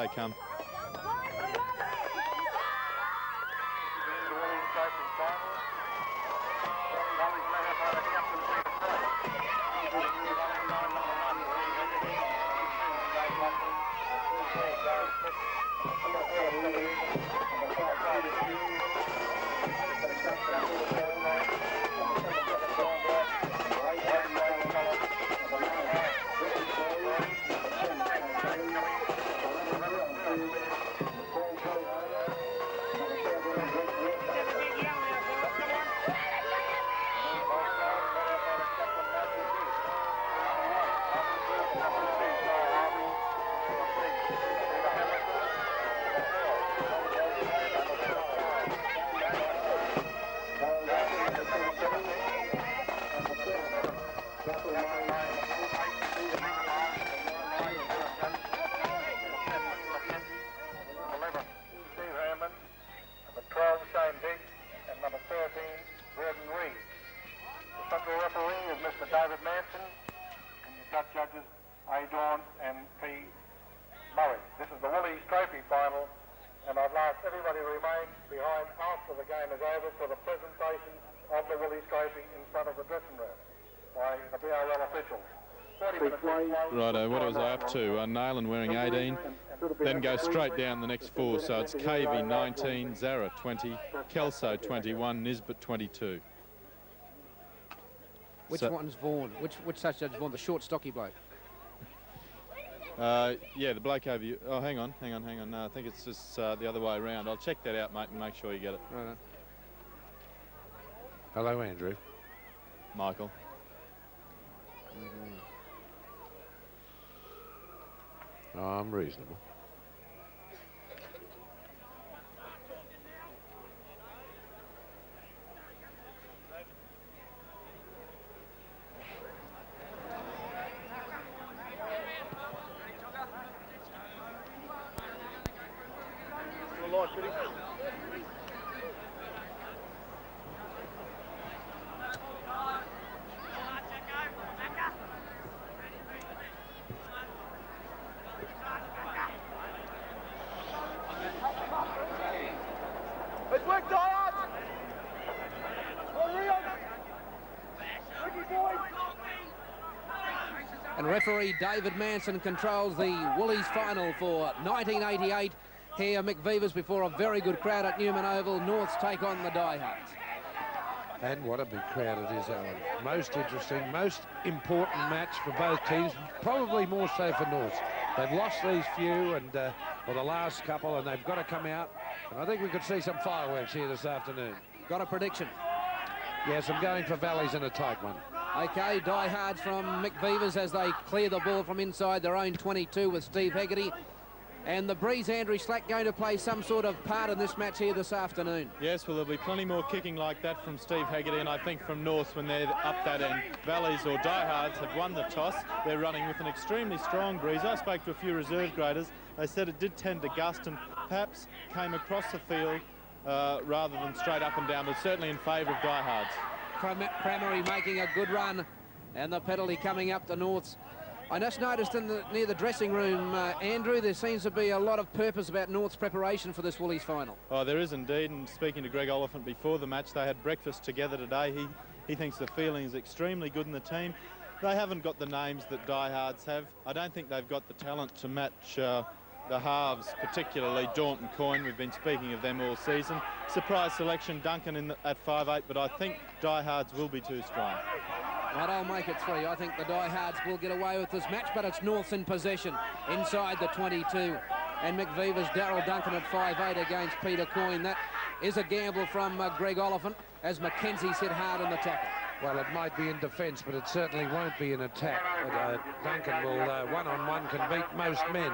they come. This is the Woolies Trophy final, and I'd like everybody to remain behind after the game is over for the presentation of the Woolies Trophy in front of the dressing room by the BRL officials. Righto, what was I up to? Neumann wearing 18, then go straight down the next four. So it's Cavey 19, Zara 20, Kelso 21, Nisbet 22. Which one's Vaughan? Which such judge Vaughan? The short, stocky bloke. Yeah, the bloke over you. Oh, hang on. No, I think it's just the other way around. I'll check that out, mate, and make sure you get it. Right. Hello, Andrew. Michael. Oh, I'm reasonable. And referee David Manson controls the Woolies final for 1988. Here, McVivers before a very good crowd at Neumann Oval. Norths take on the Diehards. And what a big crowd it is, Alan. Most interesting, most important match for both teams, probably more so for Norths. They've lost these few and or the last couple, and they've got to come out. And I think we could see some fireworks here this afternoon. Got a prediction? Yes, I'm going for Valleys in a tight one. Okay, Diehards from McVivers as they clear the ball from inside their own 22 with Steve Hegarty. And the breeze, Andrew Slack, going to play some sort of part in this match here this afternoon. Yes, well, there'll be plenty more kicking like that from Steve Hegarty, and I think from North when they're up that end. Valleys or Diehards have won the toss. They're running with an extremely strong breeze. I spoke to a few reserve graders. They said it did tend to gust and perhaps came across the field rather than straight up and down, but certainly in favour of Diehards. Cramery making a good run, and the penalty coming up to Norths. I just noticed near the dressing room, Andrew, there seems to be a lot of purpose about North's preparation for this Woolies final. Oh, there is indeed, and speaking to Greg Oliphant before the match, they had breakfast together today. He thinks the feeling is extremely good in the team. They haven't got the names that Diehards have. I don't think they've got the talent to match the halves, particularly Daunton Coyne. We've been speaking of them all season. Surprise selection, Duncan at 5'8", but I think Diehards will be too strong. Right, I'll make it 3. I think the Diehards will get away with this match, but it's Norths in possession inside the 22. And McVivers, Darryl Duncan at 5'8" against Peter Coyne. That is a gamble from Greg Oliphant as Mackenzie's hit hard in the tackle. Well, it might be in defence, but it certainly won't be in attack. Duncan will, one-on-one can beat most men.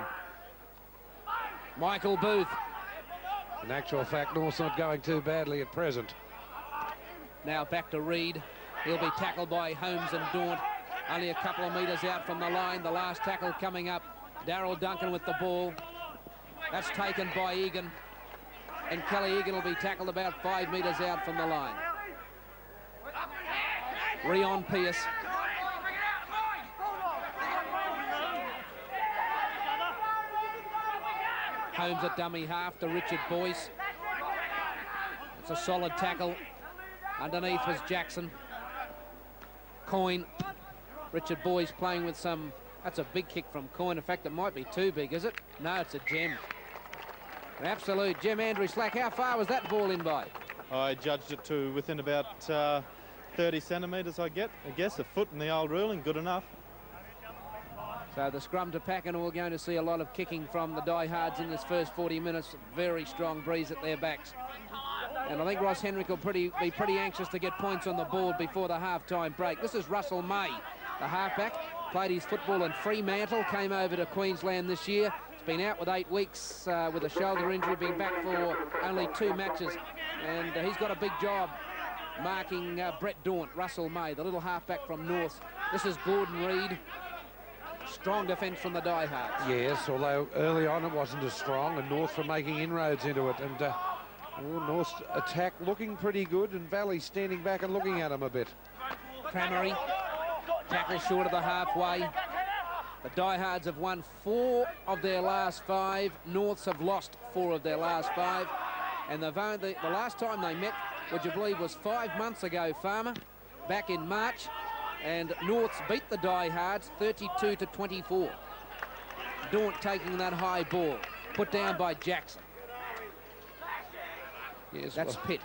Michael Booth. In actual fact, North's not going too badly at present. Now back to Reid. He'll be tackled by Holmes and Daunt. Only a couple of metres out from the line. The last tackle coming up. Darryl Duncan with the ball. That's taken by Egan. And Kelly Egan will be tackled about 5 metres out from the line. Rion Pierce. Holmes at dummy half to Richard Boyce. It's a solid tackle. Underneath was Jackson. Coyne. Richard Boyce playing with some... That's a big kick from Coyne. In fact, it might be too big, is it? No, it's a gem. An absolute gem. Andrew Slack, how far was that ball in by? I judged it to within about 30 centimetres, I guess. A foot in the old ruling, good enough. So the scrum to pack, and we're going to see a lot of kicking from the Diehards in this first 40 minutes. Very strong breeze at their backs. And I think Ross Henrik will be pretty anxious to get points on the board before the half-time break. This is Russell May, the halfback. Played his football in Fremantle, came over to Queensland this year. He's been out with 8 weeks with a shoulder injury, been back for only 2 matches. And he's got a big job marking Brett Daunt, Russell May, the little halfback from North. This is Gordon Reid. Strong defence from the Diehards. Yes, although early on it wasn't as strong, and North were making inroads into it. And North's attack looking pretty good, and Valley standing back and looking at him a bit. Cramery. Tackle short of the halfway. The Diehards have won 4 of their last 5. Norths have lost 4 of their last 5. And the last time they met, would you believe, was 5 months ago, Farmer, back in March. And Norths beat the Diehards 32-24. Daunt taking that high ball. Put down by Jackson. Yes, that's Pitt.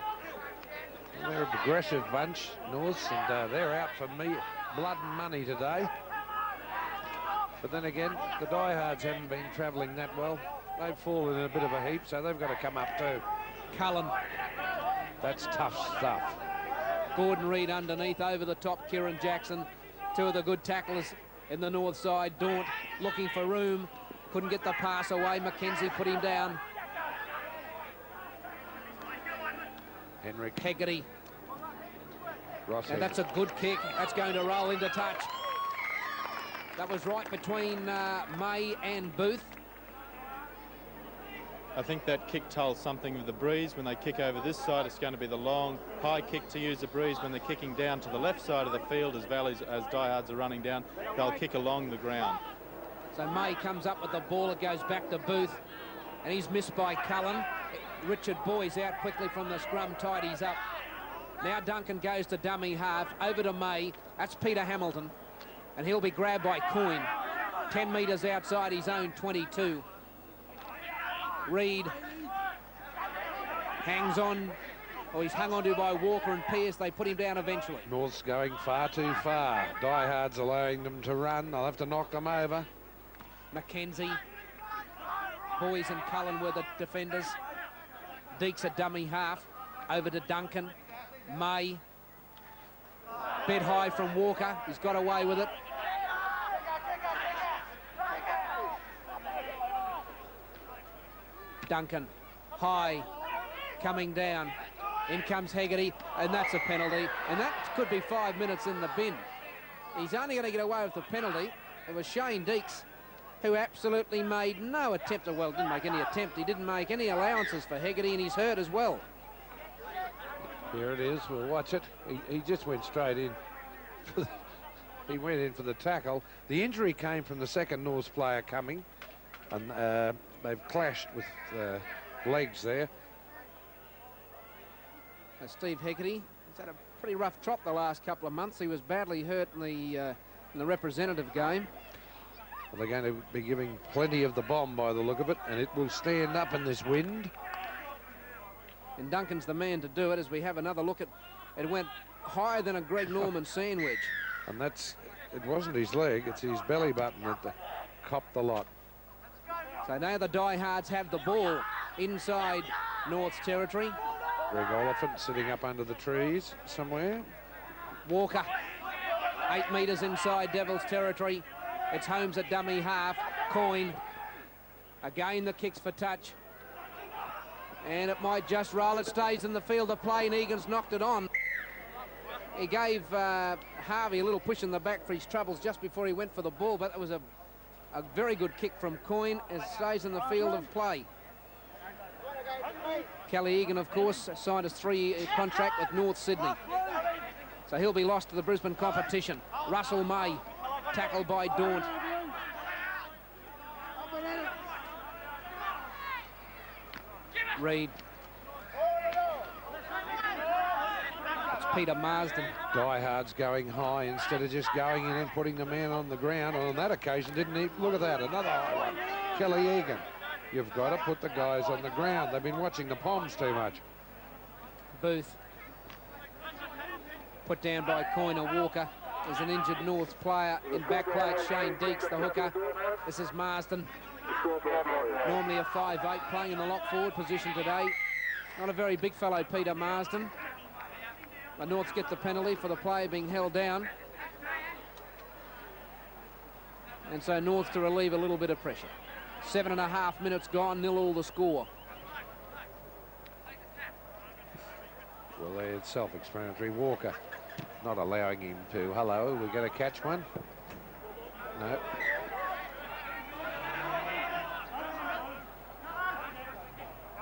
They're a aggressive bunch, Norths, and they're out for me. Blood and money today. But then again, the Diehards haven't been travelling that well. They've fallen in a bit of a heap, so they've got to come up too. Cullen. That's tough stuff. Gordon Reid underneath, over the top, Kieran Jackson. 2 of the good tacklers in the north side. Daunt looking for room. Couldn't get the pass away. Mackenzie put him down. Henrik. Hegarty. Ross and that's a good kick. That's going to roll into touch. That was right between May and Booth. I think that kick tells something of the breeze. When they kick over this side, it's going to be the long, high kick to use the breeze. When they're kicking down to the left side of the field, as Diehards are running down, they'll kick along the ground. So May comes up with the ball. It goes back to Booth, and he's missed by Cullen. Richard Boyce out quickly from the scrum, tidies up. Now Duncan goes to dummy half, over to May. That's Peter Hamilton, and he'll be grabbed by Coyne. 10 metres outside his own 22. Reid hangs on, or he's hung onto by Walker and Pearce. They put him down eventually. North's going far too far. Diehards allowing them to run. They'll have to knock them over. Mackenzie, Boyce and Cullen were the defenders. Deeks at dummy half, over to Duncan. May, bit high from Walker. He's got away with it. Duncan, high, coming down. In comes Hegarty, and that's a penalty. And that could be 5 minutes in the bin. He's only going to get away with the penalty. It was Shane Deeks, who absolutely made no attempt. Well, didn't make any attempt. He didn't make any allowances for Hegarty, and he's hurt as well. Here it is. We'll watch it. He just went straight in. He went in for the tackle. The injury came from the second North player coming, and they've clashed with legs there. Steve Hegarty, he's had a pretty rough trot the last couple of months. He was badly hurt in the representative game. Well, they're going to be giving plenty of the bomb by the look of it, and it will stand up in this wind. And Duncan's the man to do it. As we have another look at it, went higher than a Greg Norman sandwich. And it wasn't his leg, it's his belly button that copped the lot. So now the Diehards have the ball inside North's territory. Greg Oliphant sitting up under the trees somewhere. Walker, 8 metres inside Devils territory. It's Holmes at dummy half. Coyne, again the kicks for touch. And it might just roll. It stays in the field of play, and Egan's knocked it on. He gave Harvey a little push in the back for his troubles just before he went for the ball, but it was a very good kick from Coyne. It stays in the field of play. Kelly Egan, of course, signed a 3-year contract with North Sydney. So he'll be lost to the Brisbane competition. Russell May, tackled by Daunt. Reid. It's Peter Marsden. Diehards going high instead of just going in and putting the man on the ground. And on that occasion, didn't he? Look at that, another high one. Kelly Egan. You've got to put the guys on the ground. They've been watching the Poms too much. Booth. Put down by Coyne Walker. There's an injured Norths player in backplate. Shane Deeks, the hooker. This is Marsden. Normally a 5'8", playing in the lock forward position today. Not a very big fellow, Peter Marsden. The Norths get the penalty for the player being held down. And so Norths to relieve a little bit of pressure. 7.5 minutes gone, 0-0 the score. Well, there it's self-explanatory. Walker not allowing him to. Hello, we're going to catch one? No.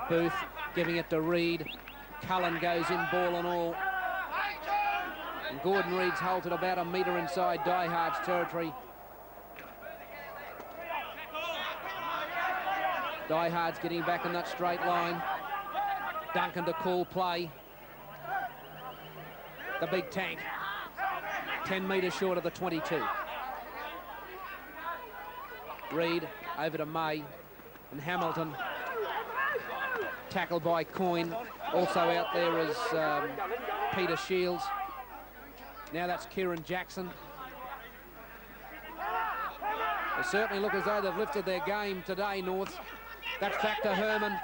Booth giving it to Reid. Cullen goes in, ball and all. And Gordon Reid's halted about a metre inside Diehards territory. Diehards getting back in that straight line. Duncan to call play. The big tank. 10 metres short of the 22. Reid over to May. And Hamilton. Tackled by Coyne. Also out there is Peter Shields. Now that's Kieran Jackson. They certainly look as though they've lifted their game today, North. That's back to Herman.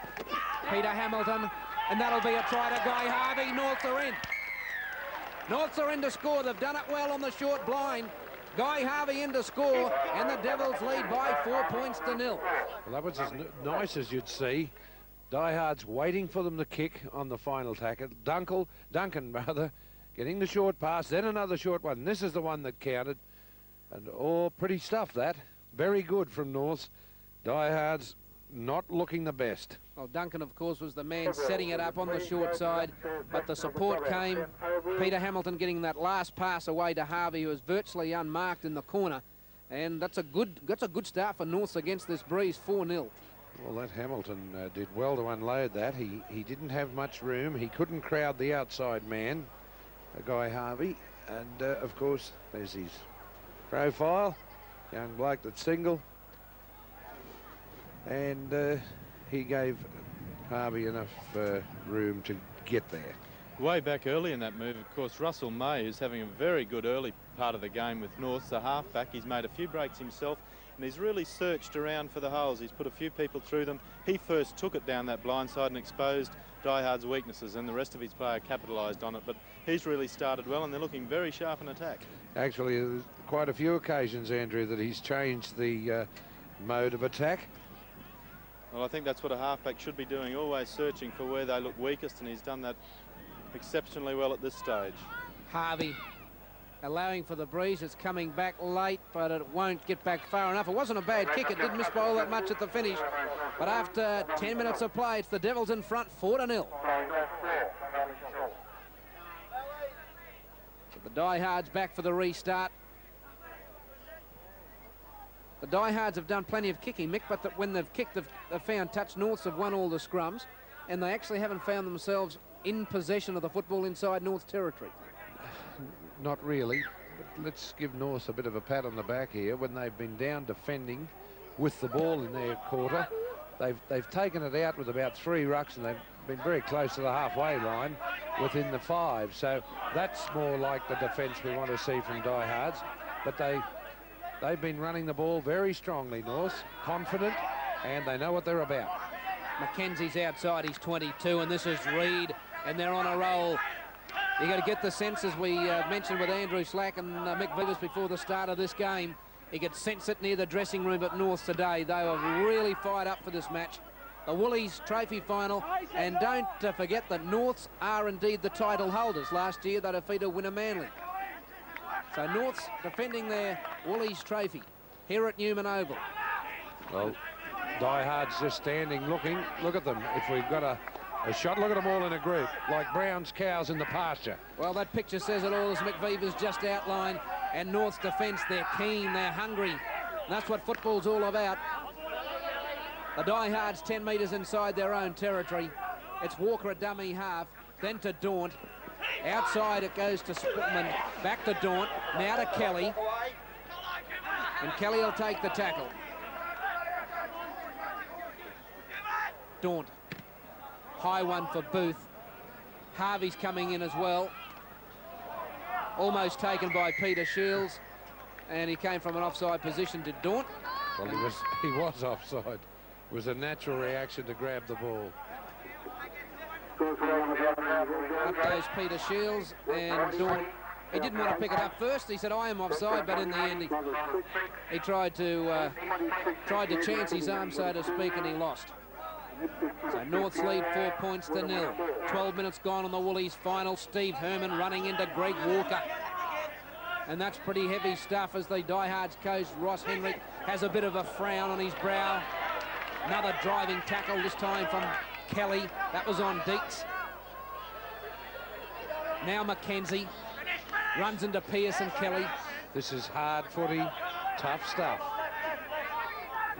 Peter Hamilton. And that'll be a try to Guy Harvey. Norths are in. Norths are in to score. They've done it well on the short blind. Guy Harvey in to score. And the Devils lead by 4 points to 0. Well, that was as nice as you'd see. Diehards waiting for them to kick on the final tackle. Duncan, getting the short pass, then another short one. This is the one that counted. And, oh, pretty stuff, that. Very good from Norths. Diehards not looking the best. Well, Duncan, of course, was the man setting it up on the short side, but the support came. Peter Hamilton getting that last pass away to Harvey, who was virtually unmarked in the corner. And that's a good start for Norths against this breeze, 4-0. Well, that Hamilton did well to unload that. He didn't have much room. He couldn't crowd the outside man, Guy Harvey. And, of course, there's his profile. Young bloke that's single. And he gave Harvey enough room to get there. Way back early in that move, of course, Russell May is having a very good early part of the game with Norths, the halfback. He's made a few breaks himself. And he's really searched around for the holes. He's put a few people through them. He first took it down that blind side and exposed Diehard's weaknesses, and the rest of his player capitalised on it. But he's really started well, and they're looking very sharp in attack. Actually, there's quite a few occasions, Andrew, that he's changed the mode of attack. Well, I think that's what a halfback should be doing, always searching for where they look weakest, and he's done that exceptionally well at this stage. Harvey allowing for the breeze. It's coming back late, but it won't get back far enough. It wasn't a bad kick. It didn't miss by all that much at the finish. But after 10 minutes of play, it's the Devils in front, 4-0. So the Diehards back for the restart. The Diehards have done plenty of kicking, Mick, but when they've kicked, they've found touch. Norths have won all the scrums, and they actually haven't found themselves in possession of the football inside North territory. Not really, but let's give North a bit of a pat on the back here. When they've been down defending with the ball in their quarter, they've taken it out with about 3 rucks, and they've been very close to the halfway line within the 5. So that's more like the defence we want to see from Diehards. But they've been running the ball very strongly, North, confident, and they know what they're about. Mackenzie's outside, he's 22, and this is Reid, and they're on a roll. You got to get the sense, as we mentioned with Andrew Slack and Mick Vivers before the start of this game. You could sense it near the dressing room at North today. They were really fired up for this match. The Woolies trophy final, and don't forget that Norths are indeed the title holders. Last year they defeated Winner Manly. So Norths defending their Woolies trophy here at Neumann Oval. Well, Diehards just standing looking. Look at them. If we've got a shot, look at them all in a group, like Brown's cows in the pasture. Well, that picture says it all, as McVeever's just outlined. And North's defence, they're keen, they're hungry. And that's what football's all about. The Diehards 10 metres inside their own territory. It's Walker at dummy half, then to Daunt. Outside it goes to Spitman, back to Daunt, now to Kelly. And Kelly will take the tackle. Daunt. High one for Booth. Harvey's coming in as well. Almost taken by Peter Shields. And he came from an offside position to Daunt. Well, he was offside. It was a natural reaction to grab the ball. Up goes Peter Shields, and Daunt, he didn't want to pick it up first. He said, I am offside, but in the end he tried to chance his arm, so to speak, and he lost. So North's lead 4 points to 0. 12 minutes gone on the Woolies final. Steve Herman running into Greg Walker. And that's pretty heavy stuff as the Diehards coach, Ross Henry, has a bit of a frown on his brow. Another driving tackle, this time from Kelly. That was on Dietz. Now Mackenzie runs into Pearson Kelly. This is hard footy, tough stuff.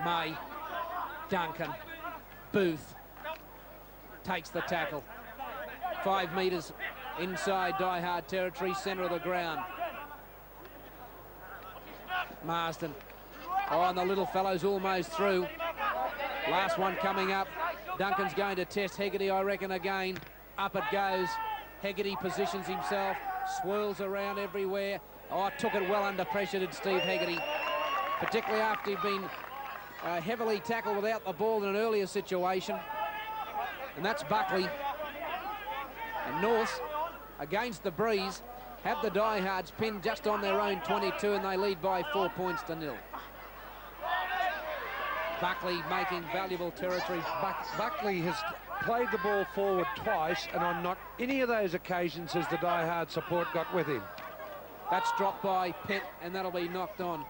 May, Duncan, Booth takes the tackle. 5 metres inside Diehard territory, centre of the ground. Marsden. Oh, and the little fellow's almost through. Last one coming up. Duncan's going to test Hegarty, I reckon, again. Up it goes. Hegarty positions himself, swirls around everywhere. Oh, took it well under pressure, did Steve Hegarty. Particularly after he'd been heavily tackled without the ball in an earlier situation. And that's Buckley. And North, against the breeze, have the Diehards pinned just on their own 22, and they lead by 4 points to 0. Buckley making valuable territory. Buckley has played the ball forward twice, and on not any of those occasions has the Diehard support got with him. That's dropped by Pitt, and that'll be knocked on.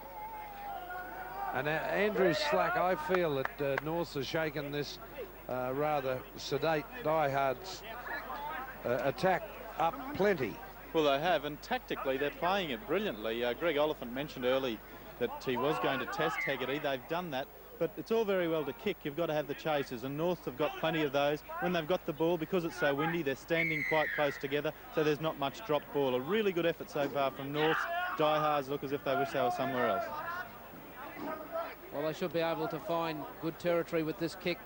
And Andrew Slack, I feel that North has shaken this rather sedate Diehards attack up plenty. Well, they have, and tactically they're playing it brilliantly. Greg Oliphant mentioned early that he was going to test Hegarty. They've done that, but it's all very well to kick. You've got to have the chasers, and North have got plenty of those. When they've got the ball, because it's so windy, they're standing quite close together, so there's not much drop ball. A really good effort so far from North. Diehards look as if they wish they were somewhere else. Well, they should be able to find good territory with this kick.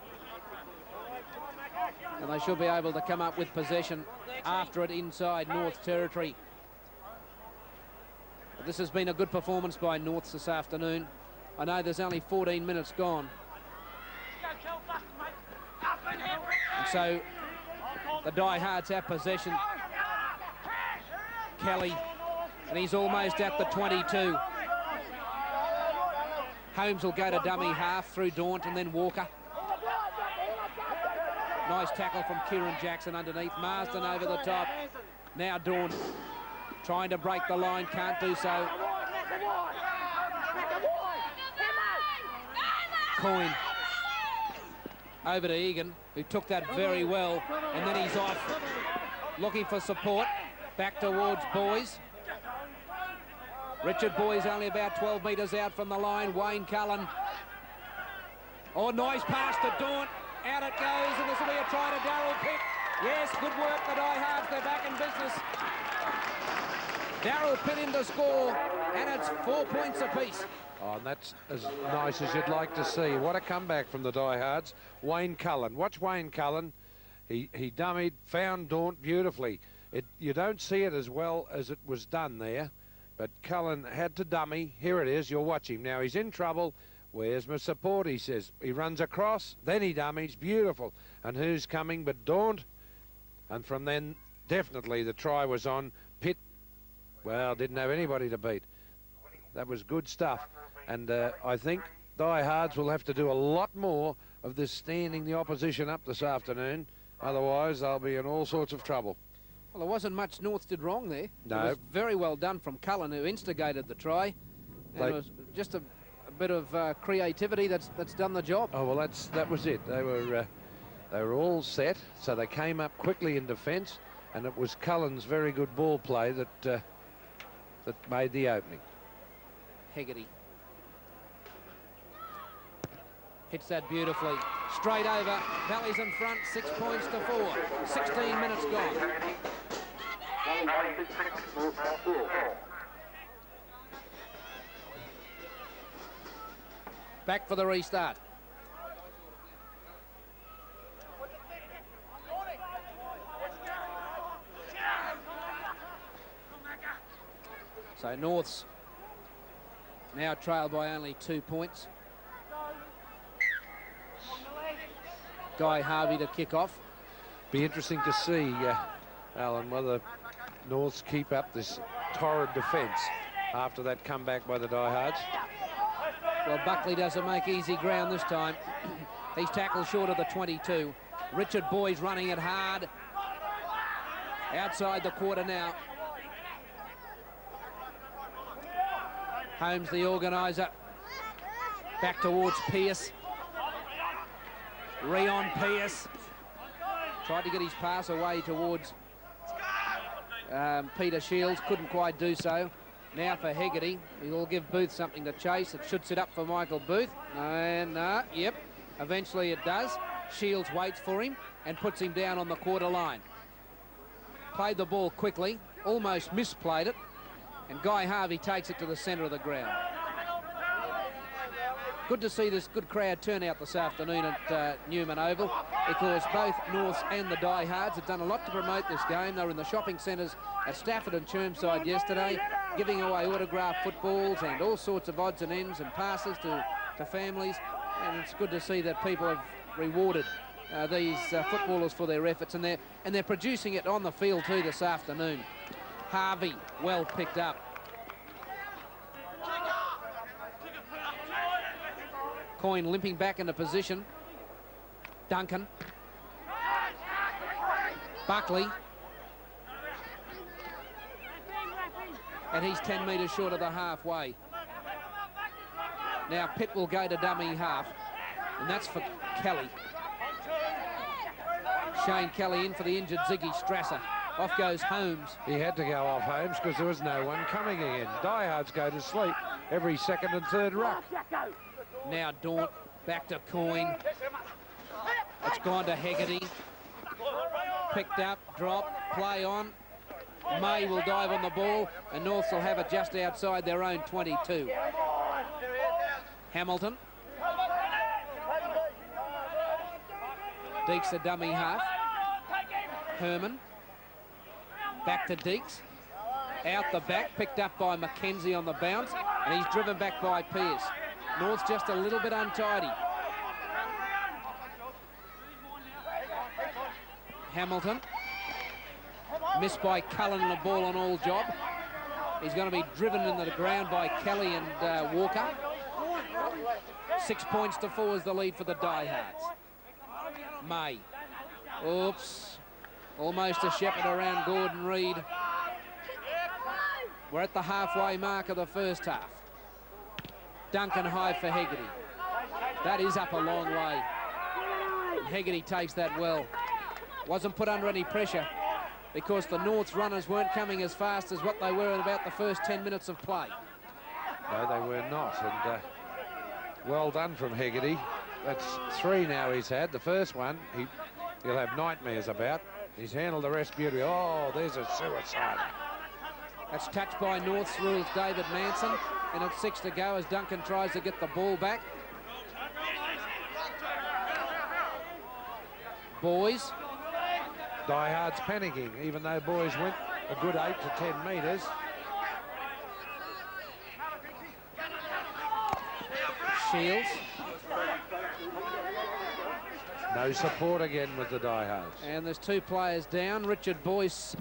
And they should be able to come up with possession after it inside North territory. But this has been a good performance by North this afternoon. I know there's only 14 minutes gone. And so the Diehards have possession. Kelly, and he's almost at the 22. Holmes will go to dummy half through Daunt and then Walker. Nice tackle from Kieran Jackson underneath. Marsden over the top. Now Daunt trying to break the line, can't do so. Coyne over to Egan, who took that very well, and then he's off looking for support. Back towards Boys. Richard Boys only about 12 metres out from the line. Wayne Cullen. Oh, nice pass to Daunt. Out it goes, and this will be a try to Darryl Pitt. Yes, good work, the Diehards. They're back in business. Darryl Pitt in to score, and it's 4 points apiece. Oh, and that's as nice as you'd like to see. What a comeback from the Diehards. Wayne Cullen. Watch Wayne Cullen. He dummied, found Daunt beautifully. You don't see it as well as it was done there, but Cullen had to dummy. Here it is. You'll watch him. Now he's in trouble. Where's my support, he says. He runs across, then he dummies. Beautiful. And who's coming but Daunt? And from then, definitely the try was on. Pitt, well, didn't have anybody to beat. That was good stuff. And I think Diehards will have to do a lot more of this standing the opposition up this afternoon. Otherwise, they'll be in all sorts of trouble. Well, there wasn't much North did wrong there. No. It was very well done from Cullen, who instigated the try. And it was just a bit of creativity that's done the job. Oh, well, that was it. They were all set, so they came up quickly in defence, and it was Cullen's very good ball play that made the opening. Hegarty. Hits that beautifully. Straight over. Valley's in front. 6 points to 4. 16 minutes gone. Back for the restart. So North's now trailed by only 2 points. Guy Harvey to kick off. Be interesting to see, Alan, whether Norths keep up this torrid defence after that comeback by the Diehards. Well, Buckley doesn't make easy ground this time. He's tackled short of the 22. Richard Boy's running it hard. Outside the quarter now. Holmes, the organiser. Back towards Pearce. Rion Pearce. Tried to get his pass away towards Peter Shields. Couldn't quite do so. Now for Hegarty. He'll give Booth something to chase. It should sit up for Michael Booth. And, yep, eventually it does. Shields waits for him and puts him down on the quarter line. Played the ball quickly. Almost misplayed it. And Guy Harvey takes it to the centre of the ground. Good to see this good crowd turn out this afternoon at Neumann Oval, because both Norths and the Diehards have done a lot to promote this game. They were in the shopping centres at Stafford and Chermside yesterday, giving away autographed footballs and all sorts of odds and ends and passes to families. And it's good to see that people have rewarded these footballers for their efforts, and they're producing it on the field too this afternoon. Harvey, well picked up. Coyne limping back into position. Duncan. Buckley. And he's 10 metres short of the halfway. Now Pitt will go to dummy half, and that's for Kelly. Shane Kelly in for the injured Ziggy Strasser. Off goes Holmes. He had to go off Holmes because there was no one coming again. Diehards go to sleep every second and third ruck. Now Daunt, back to Coyne. It's gone to Hegarty. Picked up, dropped, play on. May will dive on the ball, and Norths will have it just outside their own 22. Hamilton. Deeks a dummy half. Herman. Back to Deeks. Out the back, picked up by Mackenzie on the bounce, and he's driven back by Pearce. North's just a little bit untidy. Hamilton. Missed by Cullen in the ball on all job. He's going to be driven into the ground by Kelly and Walker. 6 points to 4 is the lead for the Diehards. May. Oops. Almost a shepherd around Gordon Reid. We're at the halfway mark of the first half. Duncan high for Hegarty. That is up a long way. And Hegarty takes that well. Wasn't put under any pressure because the North's runners weren't coming as fast as what they were in about the first 10 minutes of play. No, they were not. And well done from Hegarty. That's 3 now he's had. The first one, he'll have nightmares about. He's handled the rest beautifully. Oh, there's a suicide. That's touched by North's rules, David Manson. And it's 6 to go as Duncan tries to get the ball back. Boys. Diehards panicking, even though Boys went a good 8 to 10 metres. Shields. No support again with the Diehards. And there's 2 players down. Richard Boyce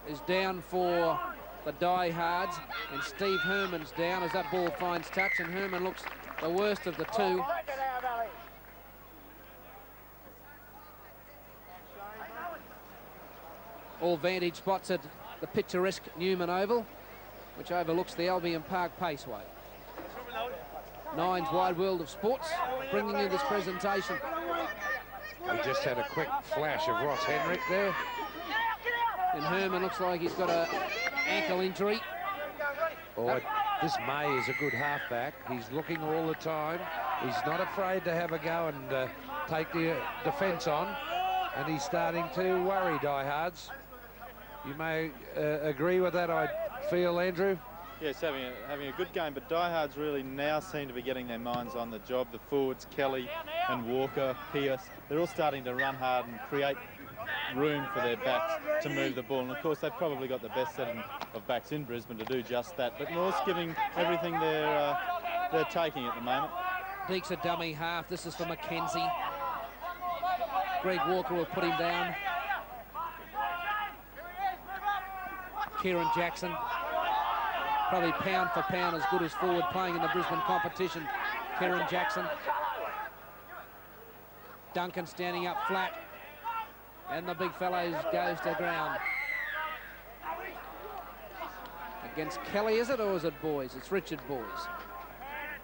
is down for the Diehards, and Steve Herman's down as that ball finds touch, and Herman looks the worst of the 2. All vantage spots at the picturesque Neumann Oval, which overlooks the Albion Park Paceway. Nine's Wide World of Sports bringing you this presentation. We just had a quick flash of Ross Henrik there. And Herman looks like he's got an ankle injury. Oh, this May is a good halfback. He's looking all the time. He's not afraid to have a go and take the defence on, and he's starting to worry Diehards. You may agree with that, I feel, Andrew. Yes, having a good game, but Diehards really now seem to be getting their minds on the job. The forwards, Kelly and Walker, Pearce, they're all starting to run hard and create room for their backs to move the ball. And of course, they've probably got the best set of backs in Brisbane to do just that. But North's giving everything they're taking at the moment. Deeks a dummy half. This is for Mackenzie. Greg Walker will put him down. Kieran Jackson, probably pound for pound as good as forward playing in the Brisbane competition. Kieran Jackson. Duncan standing up flat. And the big fellows goes to ground. Against Kelly, is it, or is it Boys? It's Richard Boys.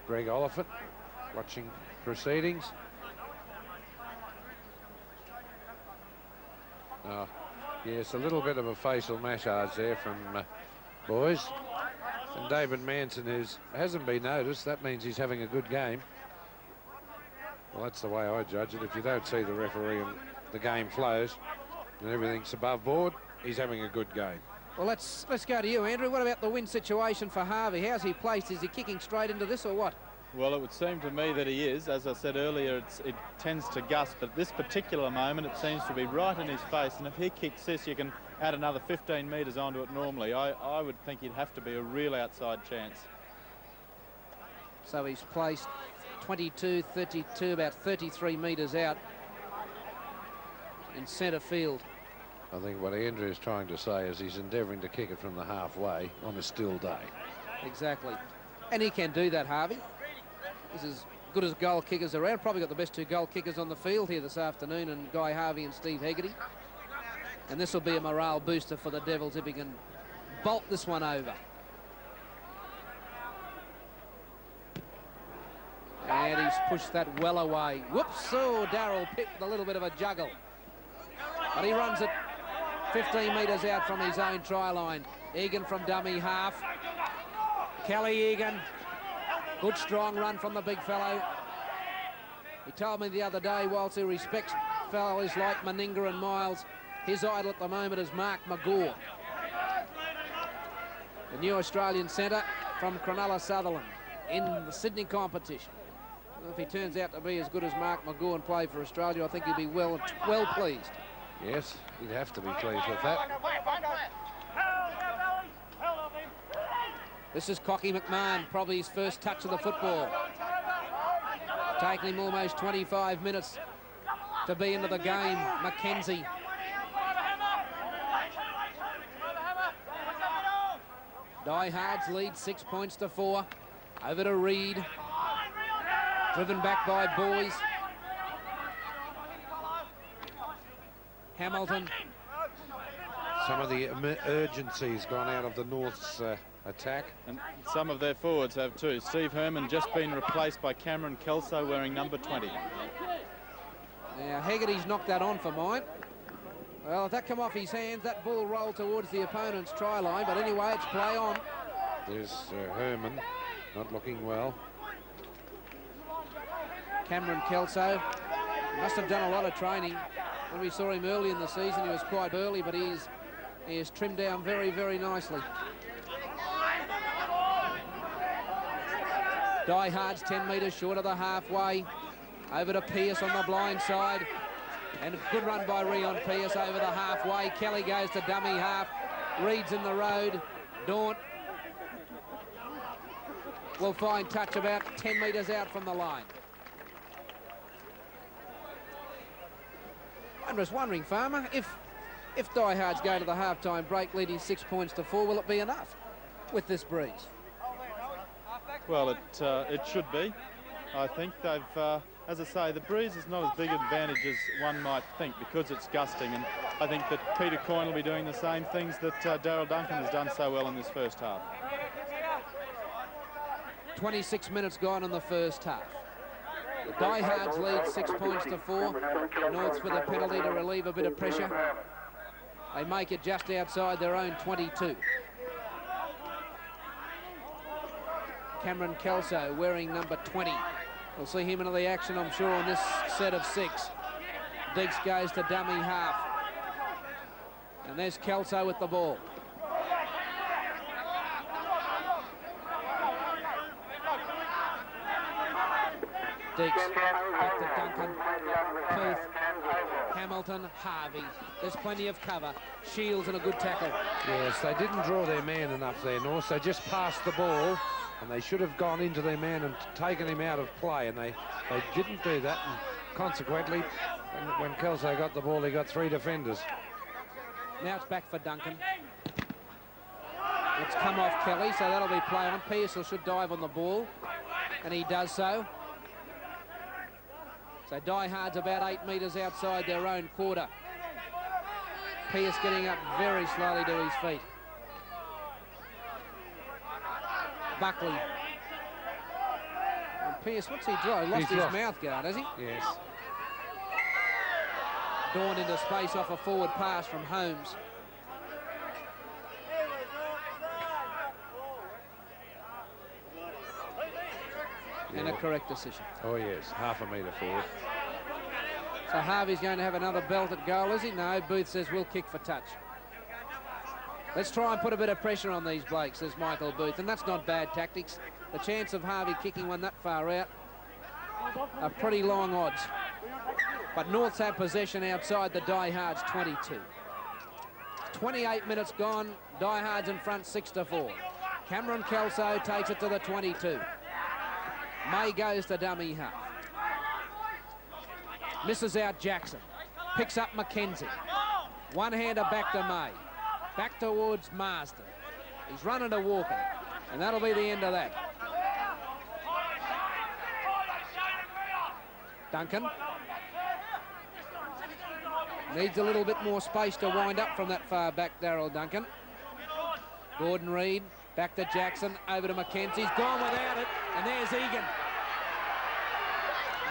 Greg Oliphant watching proceedings. Oh, yes, a little bit of a facial massage there from Boys. And David Manson, who hasn't been noticed, that means he's having a good game. Well, that's the way I judge it. If you don't see the referee and the game flows and everything's above board, he's having a good game. Well, let's go to you, Andrew. What about the win situation for Harvey? How's he placed? Is he kicking straight into this or what? Well, it would seem to me that he is. As I said earlier, it tends to gust, but this particular moment, it seems to be right in his face. And if he kicks this, you can add another 15 metres onto it normally. I would think he'd have to be a real outside chance. So he's placed 22, 32, about 33 metres out in centre field. I think what Andrew is trying to say is he's endeavouring to kick it from the halfway on a still day. Exactly. And he can do that, Harvey. He's as good as goal kickers around. Probably got the best two goal kickers on the field here this afternoon, and Guy Harvey and Steve Hegarty. And this will be a morale booster for the Devils if he can bolt this one over. And he's pushed that well away. Whoops, oh, Darryl Pitt with a little bit of a juggle. But he runs it 15 metres out from his own try line. Egan from dummy half. Kelly Egan. Good strong run from the big fellow. He told me the other day, whilst he respects fellows like Meninga and Miles, his idol at the moment is Mark McGaw, the new Australian centre from Cronulla Sutherland in the Sydney competition. Well, if he turns out to be as good as Mark McGaw and play for Australia, I think he'll be well pleased. Yes, he'd have to be pleased with that. This is Cocky McMahon, probably his first touch of the football. Taking him almost 25 minutes to be into the game. Mackenzie. Diehards lead 6 points to 4. Over to Reid. Driven back by Boys. Hamilton. Some of the urgency's gone out of the North's attack. And some of their forwards have too. Steve Herman just been replaced by Cameron Kelso wearing number 20. Now Hegarty's knocked that on for mine. Well, if that come off his hands, that ball rolled towards the opponent's try line. But anyway, it's play on. There's Herman not looking well. Cameron Kelso must have done a lot of training. When we saw him early in the season, he was quite burly, but he is trimmed down very, very nicely. Diehards 10 metres short of the halfway. Over to Pearce on the blind side. And a good run by Rion Pearce over the halfway. Kelly goes to dummy half. Reid's in the road. Daunt will find touch about 10 metres out from the line. I'm just wondering, Farmer, if Diehards go to the half-time break leading 6 points to 4, will it be enough with this breeze? Well, it should be. I think they've, as I say, the breeze is not as big an advantage as one might think because it's gusting, and I think that Peter Coyne will be doing the same things that Daryl Duncan has done so well in this first half. 26 minutes gone in the first half. The Diehards lead 6 points to 4. Norths with a penalty to relieve a bit of pressure. They make it just outside their own 22. Cameron Kelso wearing number 20. We'll see him into the action, I'm sure, on this set of 6. Deeks goes to dummy half. And there's Kelso with the ball. Deeks back to Duncan. Perth, Hamilton, Harvey. There's plenty of cover. Shields and a good tackle. Yes, they didn't draw their man enough there, North. They just passed the ball, and they should have gone into their man and taken him out of play, and they didn't do that, and consequently, when Kelso got the ball, he got 3 defenders. Now it's back for Duncan. It's come off Kelly, so that'll be play on. Pearsall should dive on the ball, and he does so. So Diehards about 8 metres outside their own quarter. Pierce getting up very slowly to his feet. Buckley. And Pierce, what's he draw? Lost his mouth guard, has he? Yes. Dawn into space off a forward pass from Holmes. And a correct decision. Oh, yes, half a metre forward. So Harvey's going to have another belt at goal, is he? No, Booth says we'll kick for touch. Let's try and put a bit of pressure on these blokes, says Michael Booth, and that's not bad tactics. The chance of Harvey kicking one that far out are pretty long odds. But Norths have possession outside the Diehards 22. 28 minutes gone, Diehards in front 6-4. Cameron Kelso takes it to the 22. May goes to dummy half. Misses out Jackson. Picks up Mackenzie. One-hander back to May. Back towards Marsden. He's running to Walker. And that'll be the end of that. Duncan. Needs a little bit more space to wind up from that far back, Darryl Duncan. Gordon Reid. Back to Jackson, over to Mackenzie. He's gone without it, and there's Egan.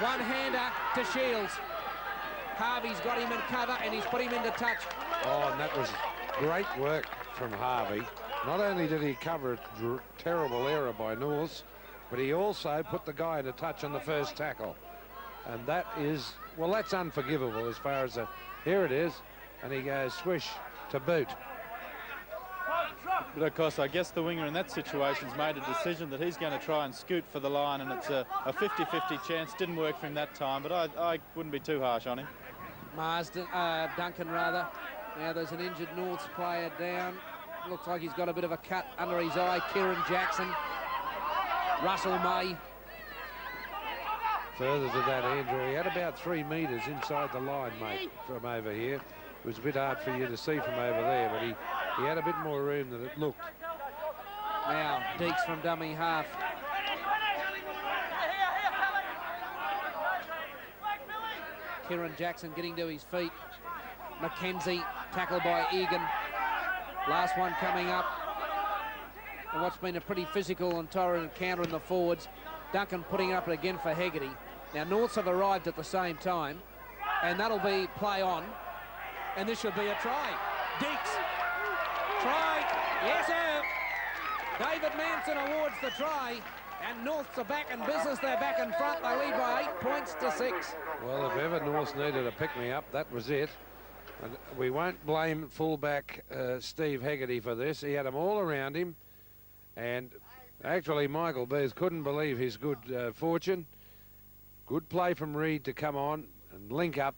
One-hander to Shields. Harvey's got him in cover, and he's put him into touch. Oh, and that was great work from Harvey. Not only did he cover a terrible error by Norths, but he also put the guy into touch on the first tackle. And that is, well, that's unforgivable as far as here it is, and he goes swish to boot. But of course, I guess the winger in that situation's made a decision that he's going to try and scoot for the line, and it's a 50-50 chance. Didn't work for him that time, but I wouldn't be too harsh on him. Marsden, Duncan rather. Now there's an injured Norths player down. Looks like he's got a bit of a cut under his eye. Kieran Jackson. Russell May. Further to that, Andrew, he had about 3 metres inside the line, mate, from over here. It was a bit hard for you to see from over there, but he had a bit more room than it looked. Now, Deeks from dummy half. Kieran Jackson getting to his feet. Mackenzie, tackled by Egan. Last one coming up. And what's been a pretty physical and torrid encounter in the forwards. Duncan putting it up again for Hegarty. Now, Norths have arrived at the same time, and that'll be play on. And this should be a try. Deeks. Try. Yes, sir. David Manson awards the try. And Norths are back in business. They're back in front. They lead by 8 points to 6. Well, if ever Norths needed a pick-me-up, that was it. And we won't blame fullback Steve Hegarty for this. He had them all around him. And actually, Michael Booth couldn't believe his good fortune. Good play from Reid to come on and link up.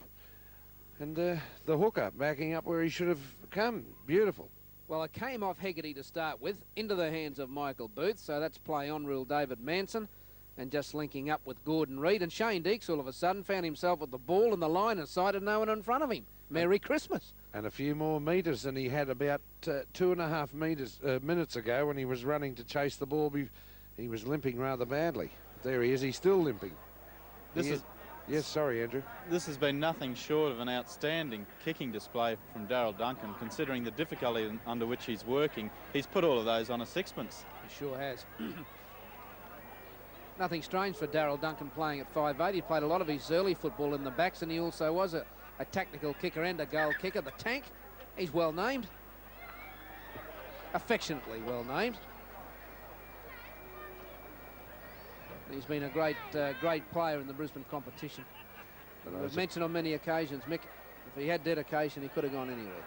And the hooker backing up where he should have come. Beautiful. Well, it came off Hegarty to start with, into the hands of Michael Booth. So that's play on rule David Manson. And just linking up with Gordon Reid. And Shane Deeks all of a sudden found himself with the ball in the line and sighted no one in front of him. Merry Christmas. And a few more metres than he had about 2.5 minutes ago when he was running to chase the ball. He was limping rather badly. There he is. He's still limping. Yes, sorry, Andrew. This has been nothing short of an outstanding kicking display from Darryl Duncan, considering the difficulty under which he's working. He's put all of those on a sixpence. He sure has. Nothing strange for Darryl Duncan playing at 5'8". He played a lot of his early football in the backs, and he also was a tactical kicker and a goal kicker. The Tank, he's well named. Affectionately well named. He's been a great player in the Brisbane competition. We've mentioned on many occasions, Mick, if he had dedication, he could have gone anywhere.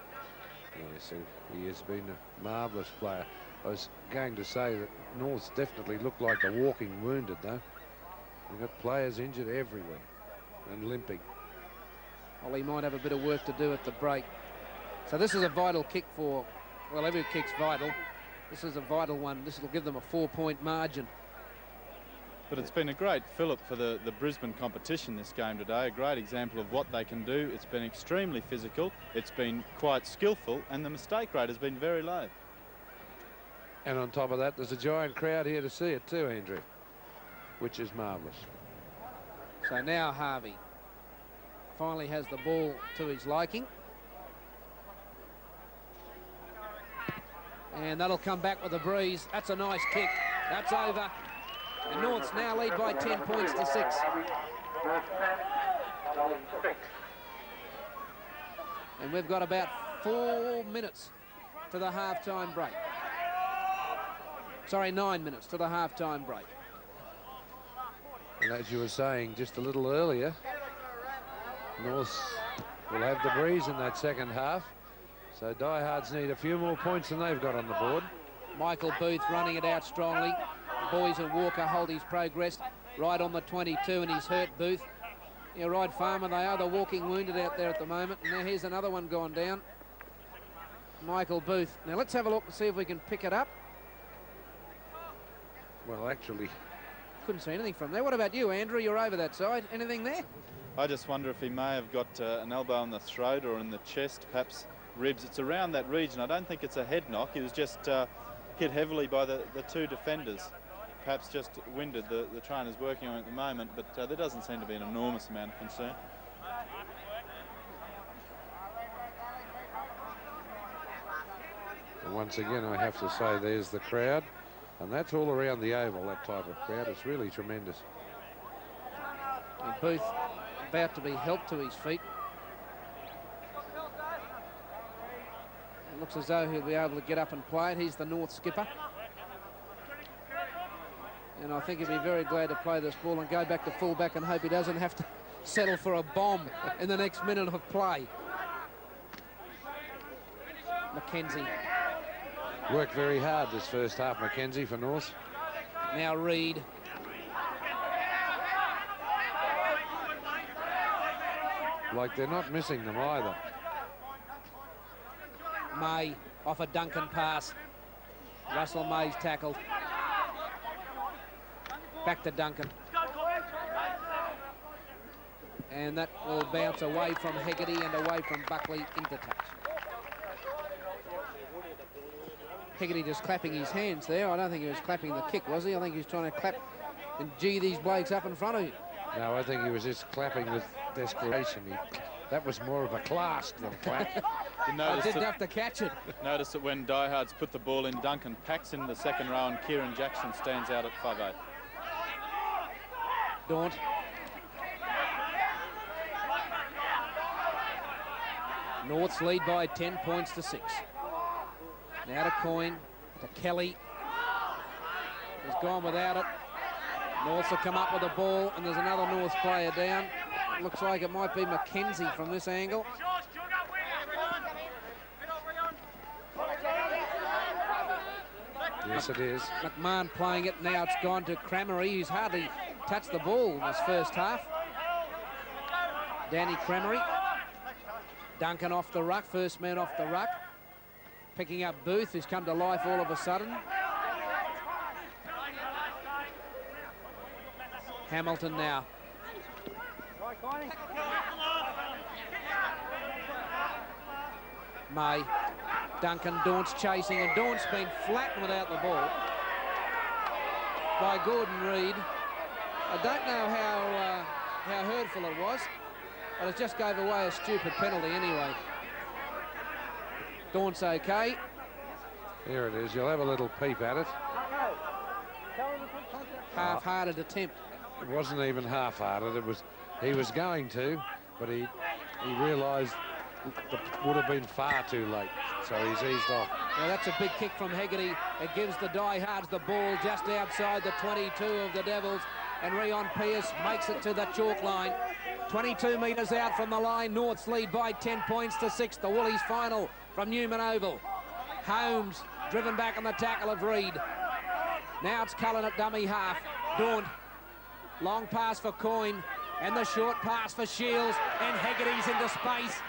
Yes, he has been a marvellous player. I was going to say that North's definitely looked like the walking wounded, though. We've got players injured everywhere and limping. Well, he might have a bit of work to do at the break. So this is a vital kick for, well, every kick's vital. This is a vital one. This will give them a 4-point margin. But it's been a great fillip for the Brisbane competition this game today. A great example of what they can do. It's been extremely physical. It's been quite skillful, and the mistake rate has been very low. And on top of that, there's a giant crowd here to see it too, Andrew, which is marvellous. So now Harvey finally has the ball to his liking. And that'll come back with a breeze. That's a nice kick. That's over. And Norths now lead by 10 points to 6. And we've got about 4 minutes to the half-time break. Sorry, 9 minutes to the half-time break. And as you were saying just a little earlier, Norths will have the breeze in that second half. So Diehards need a few more points than they've got on the board. Michael Booth running it out strongly. Boys and Walker hold his progress right on the 22, and he's hurt Booth. You're right, Farmer, they are the walking wounded out there at the moment. And now here's another one gone down. Michael Booth. Now let's have a look and see if we can pick it up. Well, actually, couldn't see anything from there. What about you, Andrew? You're over that side. Anything there? I just wonder if he may have got an elbow in the throat or in the chest, perhaps ribs. It's around that region. I don't think it's a head knock. He was just hit heavily by the two defenders. Perhaps just winded. The trainer's working on it at the moment, but there doesn't seem to be an enormous amount of concern. And once again, I have to say, there's the crowd. And that's all around the oval, that type of crowd. It's really tremendous. And Booth about to be helped to his feet. It looks as though he'll be able to get up and play it. He's the North skipper. And I think he'll be very glad to play this ball and go back to fullback and hope he doesn't have to settle for a bomb in the next minute of play. Mackenzie. Worked very hard this first half, Mackenzie, for North. Now Reid. Like they're not missing them either. May off a Duncan pass. Russell May's tackled. Back to Duncan. And that will bounce away from Hegarty and away from Buckley into touch. Hegarty just clapping his hands there. I don't think he was clapping the kick, was he? I think he was trying to clap and gee these blokes up in front of him. No, I think he was just clapping with desperation. That was more of a clasp than a clap. I didn't have to catch it. Notice that when Diehards put the ball in, Duncan packs in the second row and Kieran Jackson stands out at 5'8". Daunt. North's lead by 10 points to 6. Now to Coyne, to Kelly. He's gone without it. Norths will come up with the ball, and there's another Norths player down. It looks like it might be Mackenzie from this angle. Yes, it is. McMahon playing it. Now it's gone to Cramery, who's hardly touched the ball in this first half. Danny Cramery. Duncan off the ruck, first man off the ruck. Picking up Booth, who's come to life all of a sudden. Hamilton now. May. Duncan, Daunt's chasing, and Daunt's been flattened without the ball by Gordon Reid. I don't know how hurtful it was, but it just gave away a stupid penalty anyway. Daunt's okay. Here it is. You'll have a little peep at it. Half-hearted attempt. It wasn't even half-hearted. He was going to, but he realised it would have been far too late, so he's eased off. Now that's a big kick from Hegarty. It gives the Diehards the ball just outside the 22 of the Devils. and Rion Pierce makes it to the chalk line. 22 metres out from the line. Norths lead by 10 points to 6. The Woolies final from Neumann Oval. Holmes driven back on the tackle of Reid. Now it's Cullen at dummy half. Daunt. Long pass for Coyne. And the short pass for Shields. And Hegarty's into space.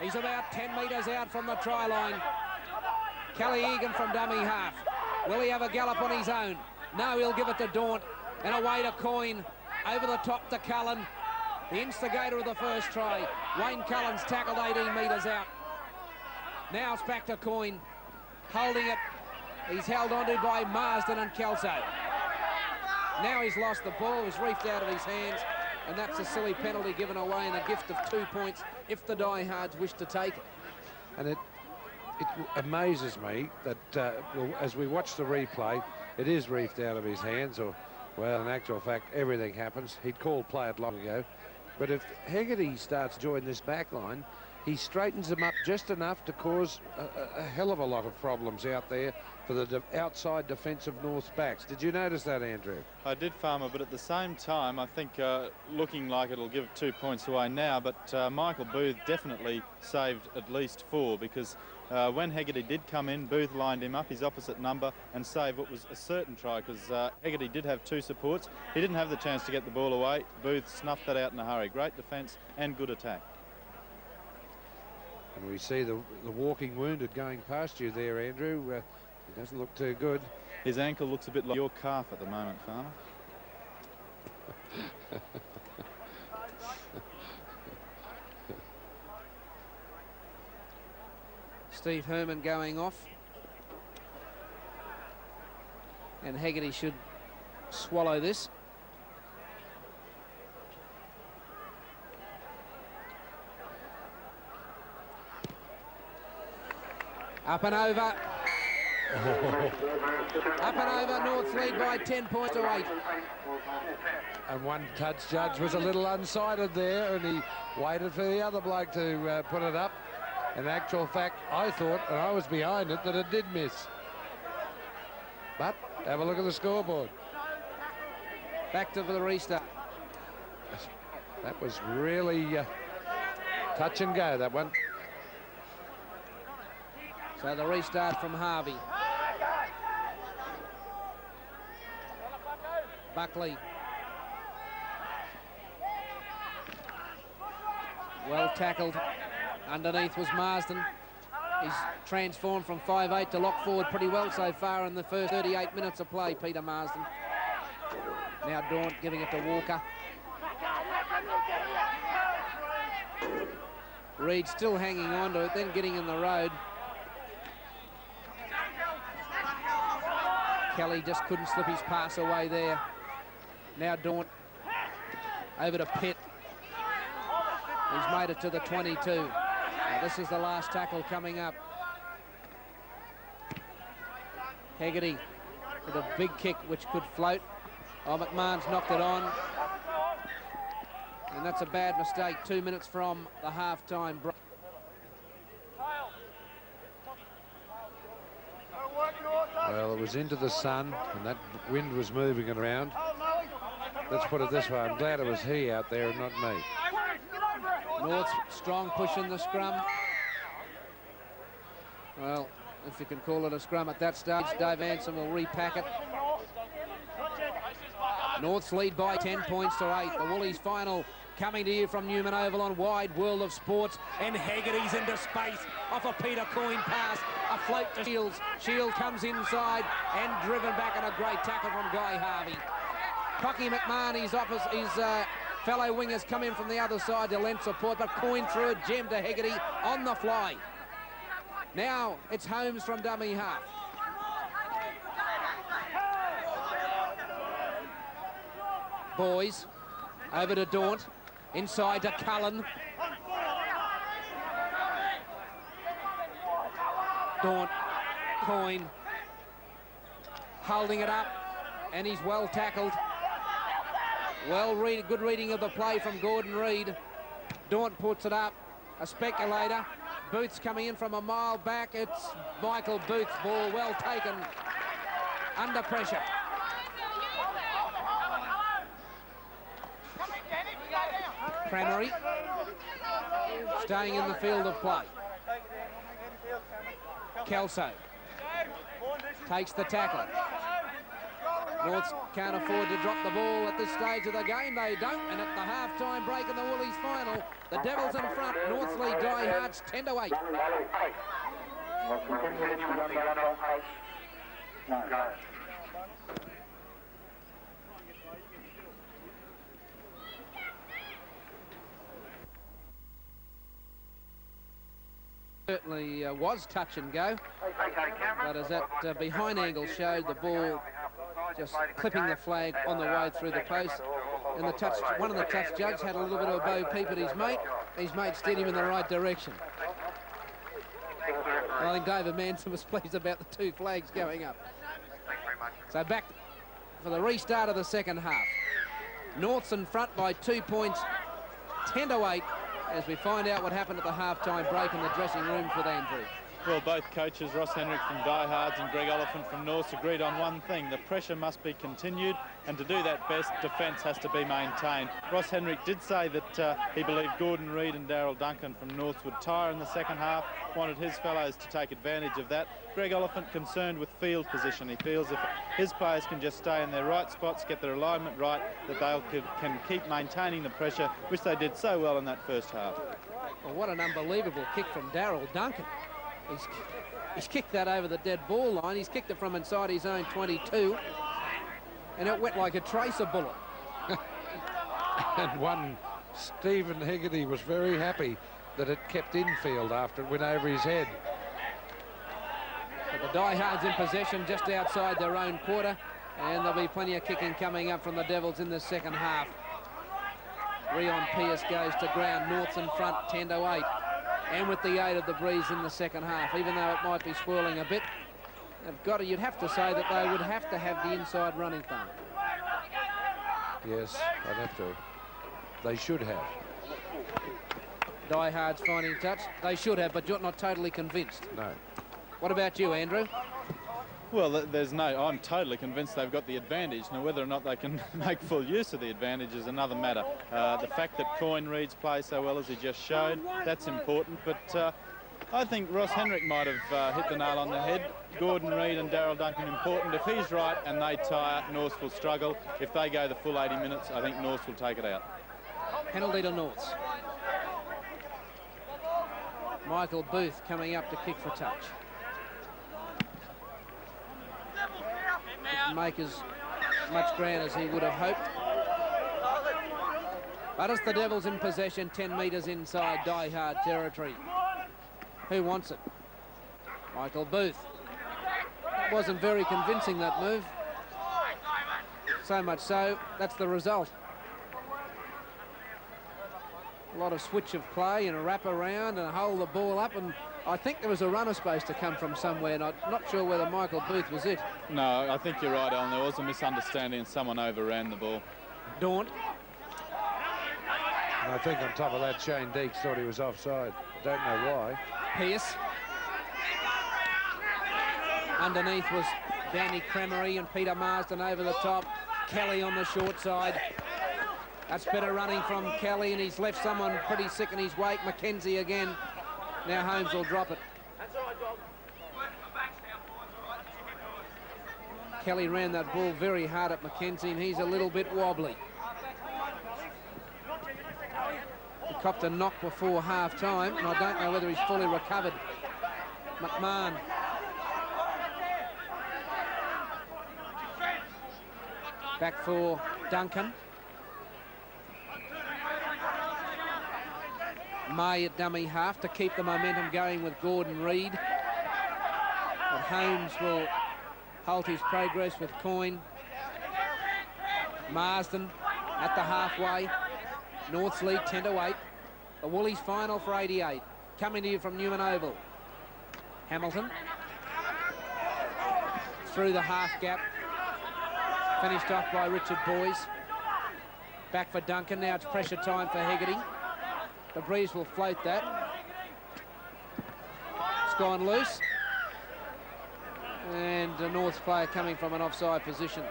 He's about 10 metres out from the try line. Kelly Egan from dummy half. Will he have a gallop on his own? No, he'll give it to Daunt. And away to Coyne. Over the top to Cullen. The instigator of the first try. Wayne Cullen's tackled 18 metres out. Now it's back to Coyne. Holding it. He's held onto by Marsden and Kelso. Now he's lost the ball. It was reefed out of his hands. And that's a silly penalty given away and a gift of 2 points if the Diehards wish to take it. And it amazes me that as we watch the replay, it is reefed out of his hands, or, well, in actual fact, everything happens. He'd called play it long ago. But if Hegarty starts to join this back line, he straightens them up just enough to cause a hell of a lot of problems out there for the outside defensive North's backs. Did you notice that, Andrew? I did, Farmer, but at the same time, I think looking like it'll give 2 points away now, but Michael Booth definitely saved at least 4, because when Hegarty did come in, Booth lined him up, his opposite number, and saved what was a certain try, because Hegarty did have 2 supports. He didn't have the chance to get the ball away. Booth snuffed that out in a hurry. Great defence and good attack. And we see the walking wounded going past you there, Andrew. He doesn't look too good. His ankle looks a bit like your calf at the moment, Farmer. Steve Herman going off. And Hegarty should swallow this. Up and over. Up and over. North lead by 10 points to 8. And one touch judge was a little unsighted there, and he waited for the other bloke to put it up. In actual fact, I thought, and I was behind it, that it did miss. But have a look at the scoreboard. Back to the restart. That was really touch and go, that one. So the restart from Harvey. Buckley. Well tackled. Underneath was Marsden. He's transformed from 5'8" to lock forward pretty well so far in the first 38 minutes of play, Peter Marsden. Now Daunt giving it to Walker. Reid still hanging on to it, then getting in the road. Kelly just couldn't slip his pass away there. Now Daunt over to Pitt. He's made it to the 22. Now this is the last tackle coming up. Hegarty with a big kick which could float. Oh, McMahon's knocked it on. And that's a bad mistake 2 minutes from the half-time break. Well, it was into the sun, and that wind was moving it around. Let's put it this way, I'm glad it was he out there and not me. North's strong push in the scrum. Well, if you can call it a scrum at that stage, Dave Anson will repack it. North's lead by 10 points to 8. The Woolies final coming to you from Neumann Oval on Wide World of Sports. And Hegarty's into space off a Peter Coyne pass. A float to Shields. Shields comes inside and driven back on a great tackle from Guy Harvey. Cocky McMahon, his fellow wingers come in from the other side to lend support, but Coyne threw a gem to Hegarty on the fly. Now it's Holmes from dummy half. Boys over to Daunt, inside to Cullen. Daunt, Coyne, holding it up, and he's well tackled. Good reading of the play from Gordon Reid. Daunt puts it up, a speculator. Booth's coming in from a mile back. It's Michael Booth's ball, well taken, under pressure. Cranmery staying in the field of play. Kelso takes the tackle. Norths can't afford to drop the ball at this stage of the game. They don't. And at the half-time break in the Woolies final, the Devils in front. Norths lead Diehards 10-8. Certainly was touch and go, but as that behind angle showed, the ball just clipping the flag on the way through the post. And the touch, one of the touch judges had a little bit of a bow peep at his mate. His mate steered him in the right direction. I think David Manson was pleased about the two flags going up. So back for the restart of the second half. Norths in front by 2 points, 10-8, as we find out what happened at the half-time break in the dressing room with Andrew. Well, both coaches, Ross Henrik from Diehards and Greg Oliphant from Norths, agreed on one thing: the pressure must be continued, and to do that best, defence has to be maintained. Ross Henrik did say that he believed Gordon Reid and Daryl Duncan from Norths would tire in the second half, wanted his fellows to take advantage of that. Greg Oliphant concerned with field position. He feels if his players can just stay in their right spots, get their alignment right, that they can keep maintaining the pressure, which they did so well in that first half. Well, what an unbelievable kick from Daryl Duncan. He's kicked that over the dead ball line. He's kicked it from inside his own 22, and it went like a tracer bullet. And one, Stephen Hegarty was very happy that it kept infield after it went over his head. But the Diehards in possession just outside their own quarter, and there'll be plenty of kicking coming up from the Devils in the second half. Rion Pierce goes to ground. Norths in front, 10-8. And with the aid of the breeze in the second half, even though it might be swirling a bit, you'd have to say that they would have to have the inside running thing. Yes, I'd have to. They should have. Diehards finding touch. They should have, but you're not totally convinced. No. What about you, Andrew? Well, I'm totally convinced they've got the advantage. Now, whether or not they can make full use of the advantage is another matter. The fact that Coyne Reid's play so well as he just showed, that's important. But I think Ross Henrik might have hit the nail on the head. Gordon Reid and Daryl Duncan important. If he's right and they tire, Norths will struggle. If they go the full 80 minutes, I think Norths will take it out. Penalty to Norths. Michael Booth coming up to kick for touch. Didn't make as much ground as he would have hoped. But it's the Devils in possession, 10 metres inside Die-Hard territory. Who wants it? Michael Booth. It wasn't very convincing, that move. So much so, that's the result. A lot of switch of play and a wrap around and a hold the ball up, and I think there was a runner supposed to come from somewhere, and I'm not sure whether Michael Booth was it. No, I think you're right, Alan. There was a misunderstanding and someone overran the ball. Daunt. And I think on top of that, Shane Deeks thought he was offside. Don't know why. Pierce. Underneath was Danny Cranmery and Peter Marsden over the top. Kelly on the short side. That's better running from Kelly, and he's left someone pretty sick in his wake. Mackenzie again. Now Holmes will drop it. Kelly ran that ball very hard at Mackenzie, and he's a little bit wobbly. He copped a knock before half-time, and I don't know whether he's fully recovered. McMahon. Back for Duncan. May at dummy half to keep the momentum going with Gordon Reid. But Holmes will halt his progress with Coyne. Marsden at the halfway. Norths lead 10-8. The Woolies final for 88. Coming to you from Neumann Oval. Hamilton. Through the half gap. Finished off by Richard Boyes. Back for Duncan. Now it's pressure time for Hegarty. The breeze will float that. It's gone loose. And a Norths player coming from an offside position.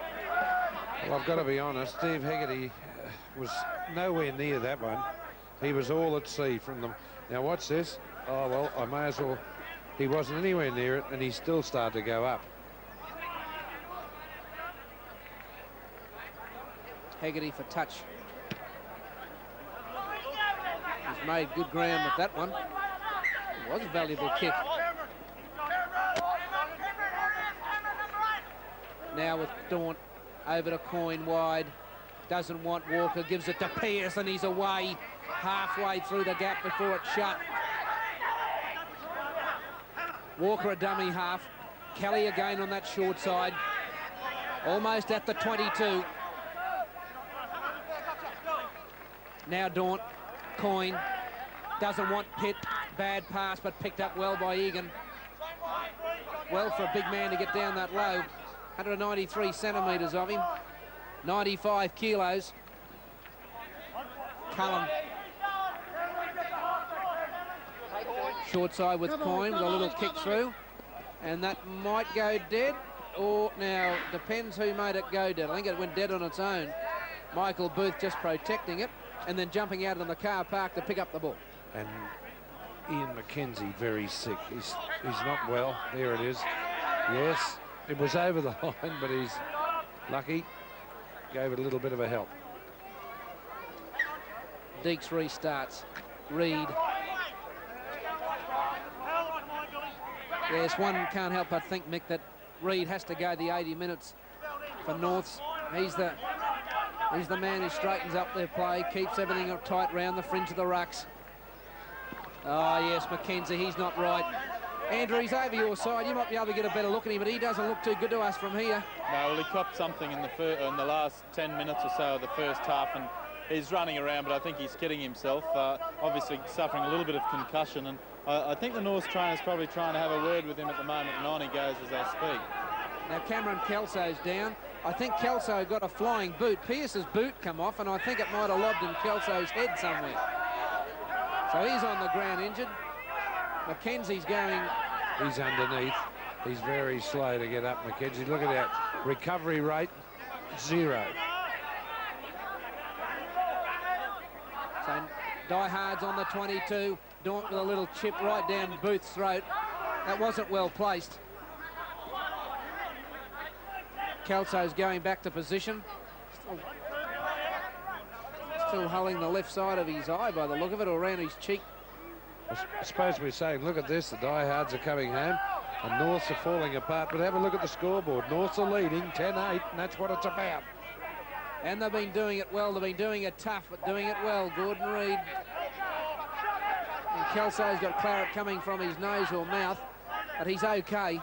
Well, I've got to be honest, Steve Hegarty was nowhere near that one. He was all at sea from them. Now, what's this? Oh, well, I may as well. He wasn't anywhere near it, and he still started to go up. Haggerty for touch. He's made good ground with that one. It was a valuable kick. Now with Daunt over to Coyne wide. Doesn't want Walker, gives it to Pearce, and he's away halfway through the gap before it's shut. Walker a dummy half. Kelly again on that short side. Almost at the 22. Now Daunt, Coyne, doesn't want Pitt. Bad pass, but picked up well by Egan. Well for a big man to get down that low. 193 centimetres of him. 95 kilos. Cullen. Short side with Coyne with a little kick through. And that might go dead. Or now, depends who made it go dead. I think it went dead on its own. Michael Booth just protecting it and then jumping out of the car park to pick up the ball. And Ian McKenzie very sick. He's not well. There it is. Yes, it was over the line, but he's lucky. Gave it a little bit of a help. Deeks restarts. Reed. Yes, one can't help but think, Mick, that Reed has to go the 80 minutes for Norths. He's the man who straightens up their play, keeps everything up tight round the fringe of the rucks. Oh, yes, McKenzie, he's not right. Andrew, he's over your side. You might be able to get a better look at him, but he doesn't look too good to us from here. No, well, he copped something in the last 10 minutes or so of the first half, and he's running around, but I think he's kidding himself. Obviously suffering a little bit of concussion, and I think the North trainer's probably trying to have a word with him at the moment, and on he goes as I speak. Now Cameron Kelso's down. I think Kelso got a flying boot. Pearce's boot come off, and I think it might have lobbed in Kelso's head somewhere. So he's on the ground injured. McKenzie's going. He's underneath. He's very slow to get up, McKenzie. Look at that. Recovery rate, 0. So Diehards on the 22. Daunt with a little chip right down Booth's throat. That wasn't well placed. Kelso's going back to position. Still holding the left side of his eye by the look of it, or around his cheek. I suppose we're saying, look at this, the Diehards are coming home and Norths are falling apart, but have a look at the scoreboard. Norths are leading 10-8, and that's what it's about. And they've been doing it well. They've been doing it tough, but doing it well. Gordon Reid. And Kelso's got claret coming from his nose or mouth, but he's okay.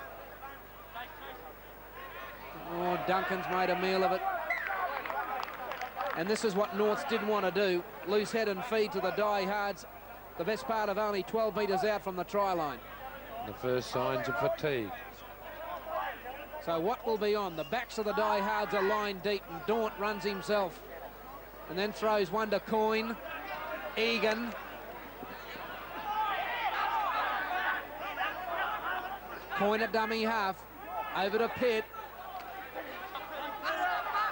Oh, Duncan's made a meal of it. And this is what Norths didn't want to do. Loose head and feed to the Diehards. The best part of only 12 metres out from the try line. The first signs of fatigue. So what will be on? The backs of the Diehards are lined deep, and Daunt runs himself. And then throws one to Coyne. Egan. Coyne at dummy half. Over to Pitt.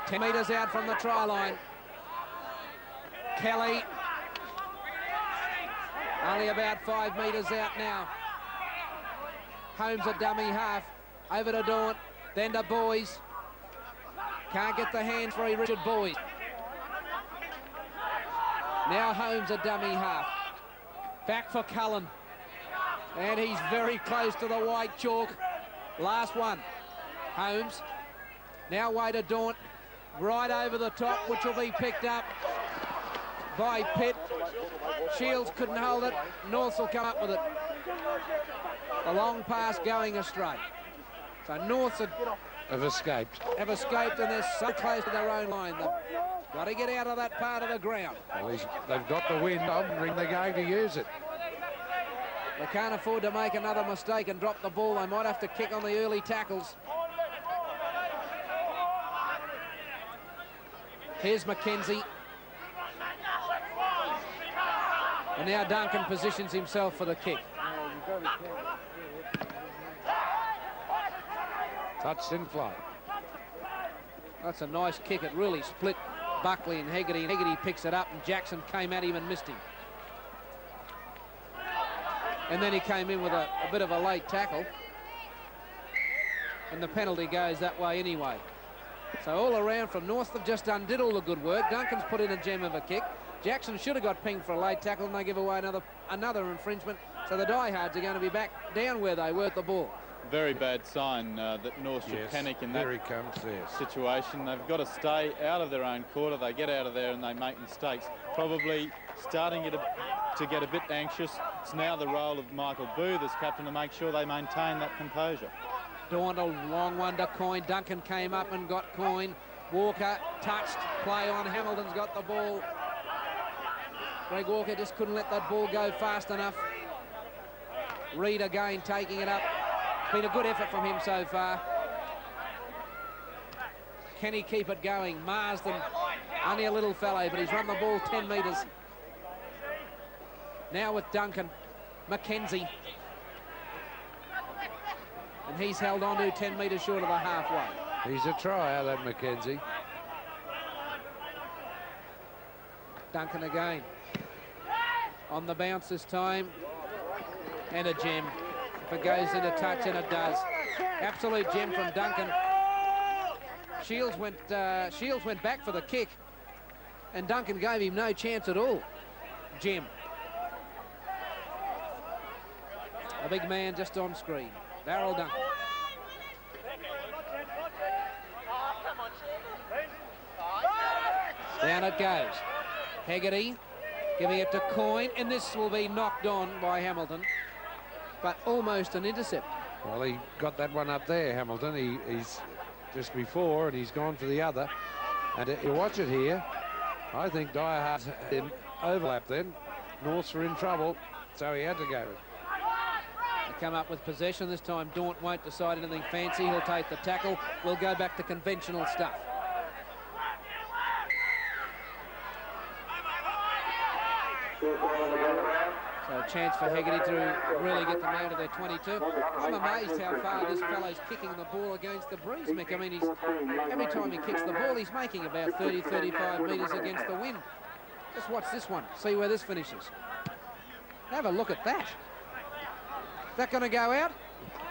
10 metres out from the try line. Kelly. Only about 5 metres out now. Holmes a dummy half. Over to Daunt. Then to Boys. Can't get the hands free, Richard Boys. Now Holmes a dummy half. Back for Cullen. And he's very close to the white chalk. Last one. Holmes. Now way to Daunt. Right over the top, which will be picked up by Pitt. Shields couldn't hold it. Norths will come up with it. A long pass going astray. So Norths Have escaped. have escaped, and they're so close to their own line. They've got to get out of that part of the ground. Well, they've got the wind on, and they're going to use it. They can't afford to make another mistake and drop the ball. They might have to kick on the early tackles. Here's McKenzie. And now Duncan positions himself for the kick. Touched in flight. That's a nice kick. It really split Buckley and Haggerty. Haggerty picks it up, and Jackson came at him and missed him. And then he came in with a bit of a late tackle. And the penalty goes that way anyway. So all around from North, they've just did all the good work. Duncan's put in a gem of a kick. Jackson should have got pinged for a late tackle, and they give away another infringement. So the Diehards are going to be back down where they were at the ball. Very bad sign that North should panic in that situation. They've got to stay out of their own quarter. They get out of there and they make mistakes. Probably starting to get a bit anxious. It's now the role of Michael Booth as captain to make sure they maintain that composure. Daunt, a long one to Coyne. Duncan came up and got Coyne. Walker touched, play on. Hamilton's got the ball. Greg Walker just couldn't let that ball go fast enough. Reid again taking it up. It's been a good effort from him so far. Can he keep it going? Marsden, only a little fellow, but he's run the ball 10 metres. Now with Duncan, Mackenzie. And he's held on to 10 metres short of the halfway. He's a tryer, that Mackenzie. Duncan again. On the bounce this time. And a gem. If it goes into touch, and it does. Absolute gem from Duncan. Shields went back for the kick. And Duncan gave him no chance at all. Gem. A big man just on screen. Darryl Duncan. Down it goes. Hegarty giving it to Coyne, and this will be knocked on by Hamilton, but almost an intercept. Well, he got that one up there, Hamilton. He's just before, and he's gone for the other. And you watch it here. I think Diehards in overlap then. Norths were in trouble, so he had to go. They come up with possession this time. Daunt won't decide anything fancy. He'll take the tackle. We'll go back to conventional stuff. So a chance for Hegarty to really get them out of their 22. I'm amazed how far this fellow's kicking the ball against the breeze, Mick. I mean, every time he kicks the ball, he's making about 30, 35 metres against the wind. Just watch this one. See where this finishes. Have a look at that. Is that going to go out?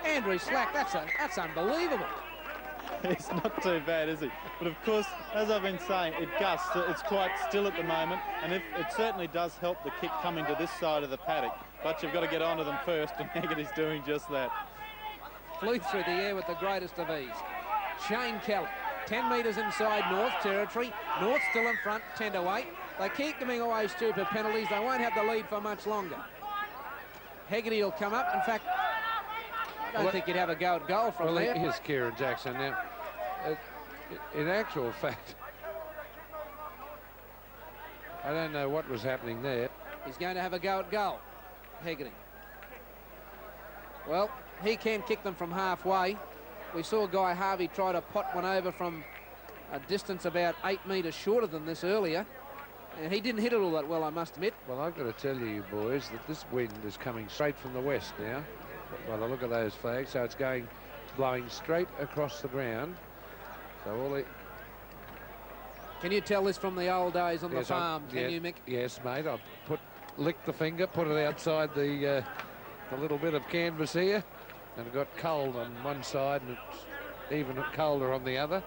Andrew Slack, that's unbelievable. He's not too bad, is he? But of course, as I've been saying, it gusts. It's quite still at the moment, and it certainly does help the kick coming to this side of the paddock. But you've got to get onto them first, and Hegarty's doing just that. Flew through the air with the greatest of ease. Shane Kelly, 10 metres inside North territory. North still in front, 10-8. They keep giving away stupid penalties. They won't have the lead for much longer. Hegarty will come up. In fact, I don't think you'd have a go at goal from there. Here's Kieran Jackson now. In actual fact, I don't know what was happening there. He's going to have a go at goal, Hegarty. Well, he can kick them from halfway. We saw Guy Harvey try to pot one over from a distance about 8 metres shorter than this earlier. And he didn't hit it all that well, I must admit. Well, I've got to tell you, boys, that this wind is coming straight from the west now. By the look of those flags, so it's blowing straight across the ground. So all the... Can you tell this from the old days on the farm, can you, Mick? Yes, mate. I've licked the finger, put it outside the little bit of canvas here, and it got cold on one side and it's even colder on the other.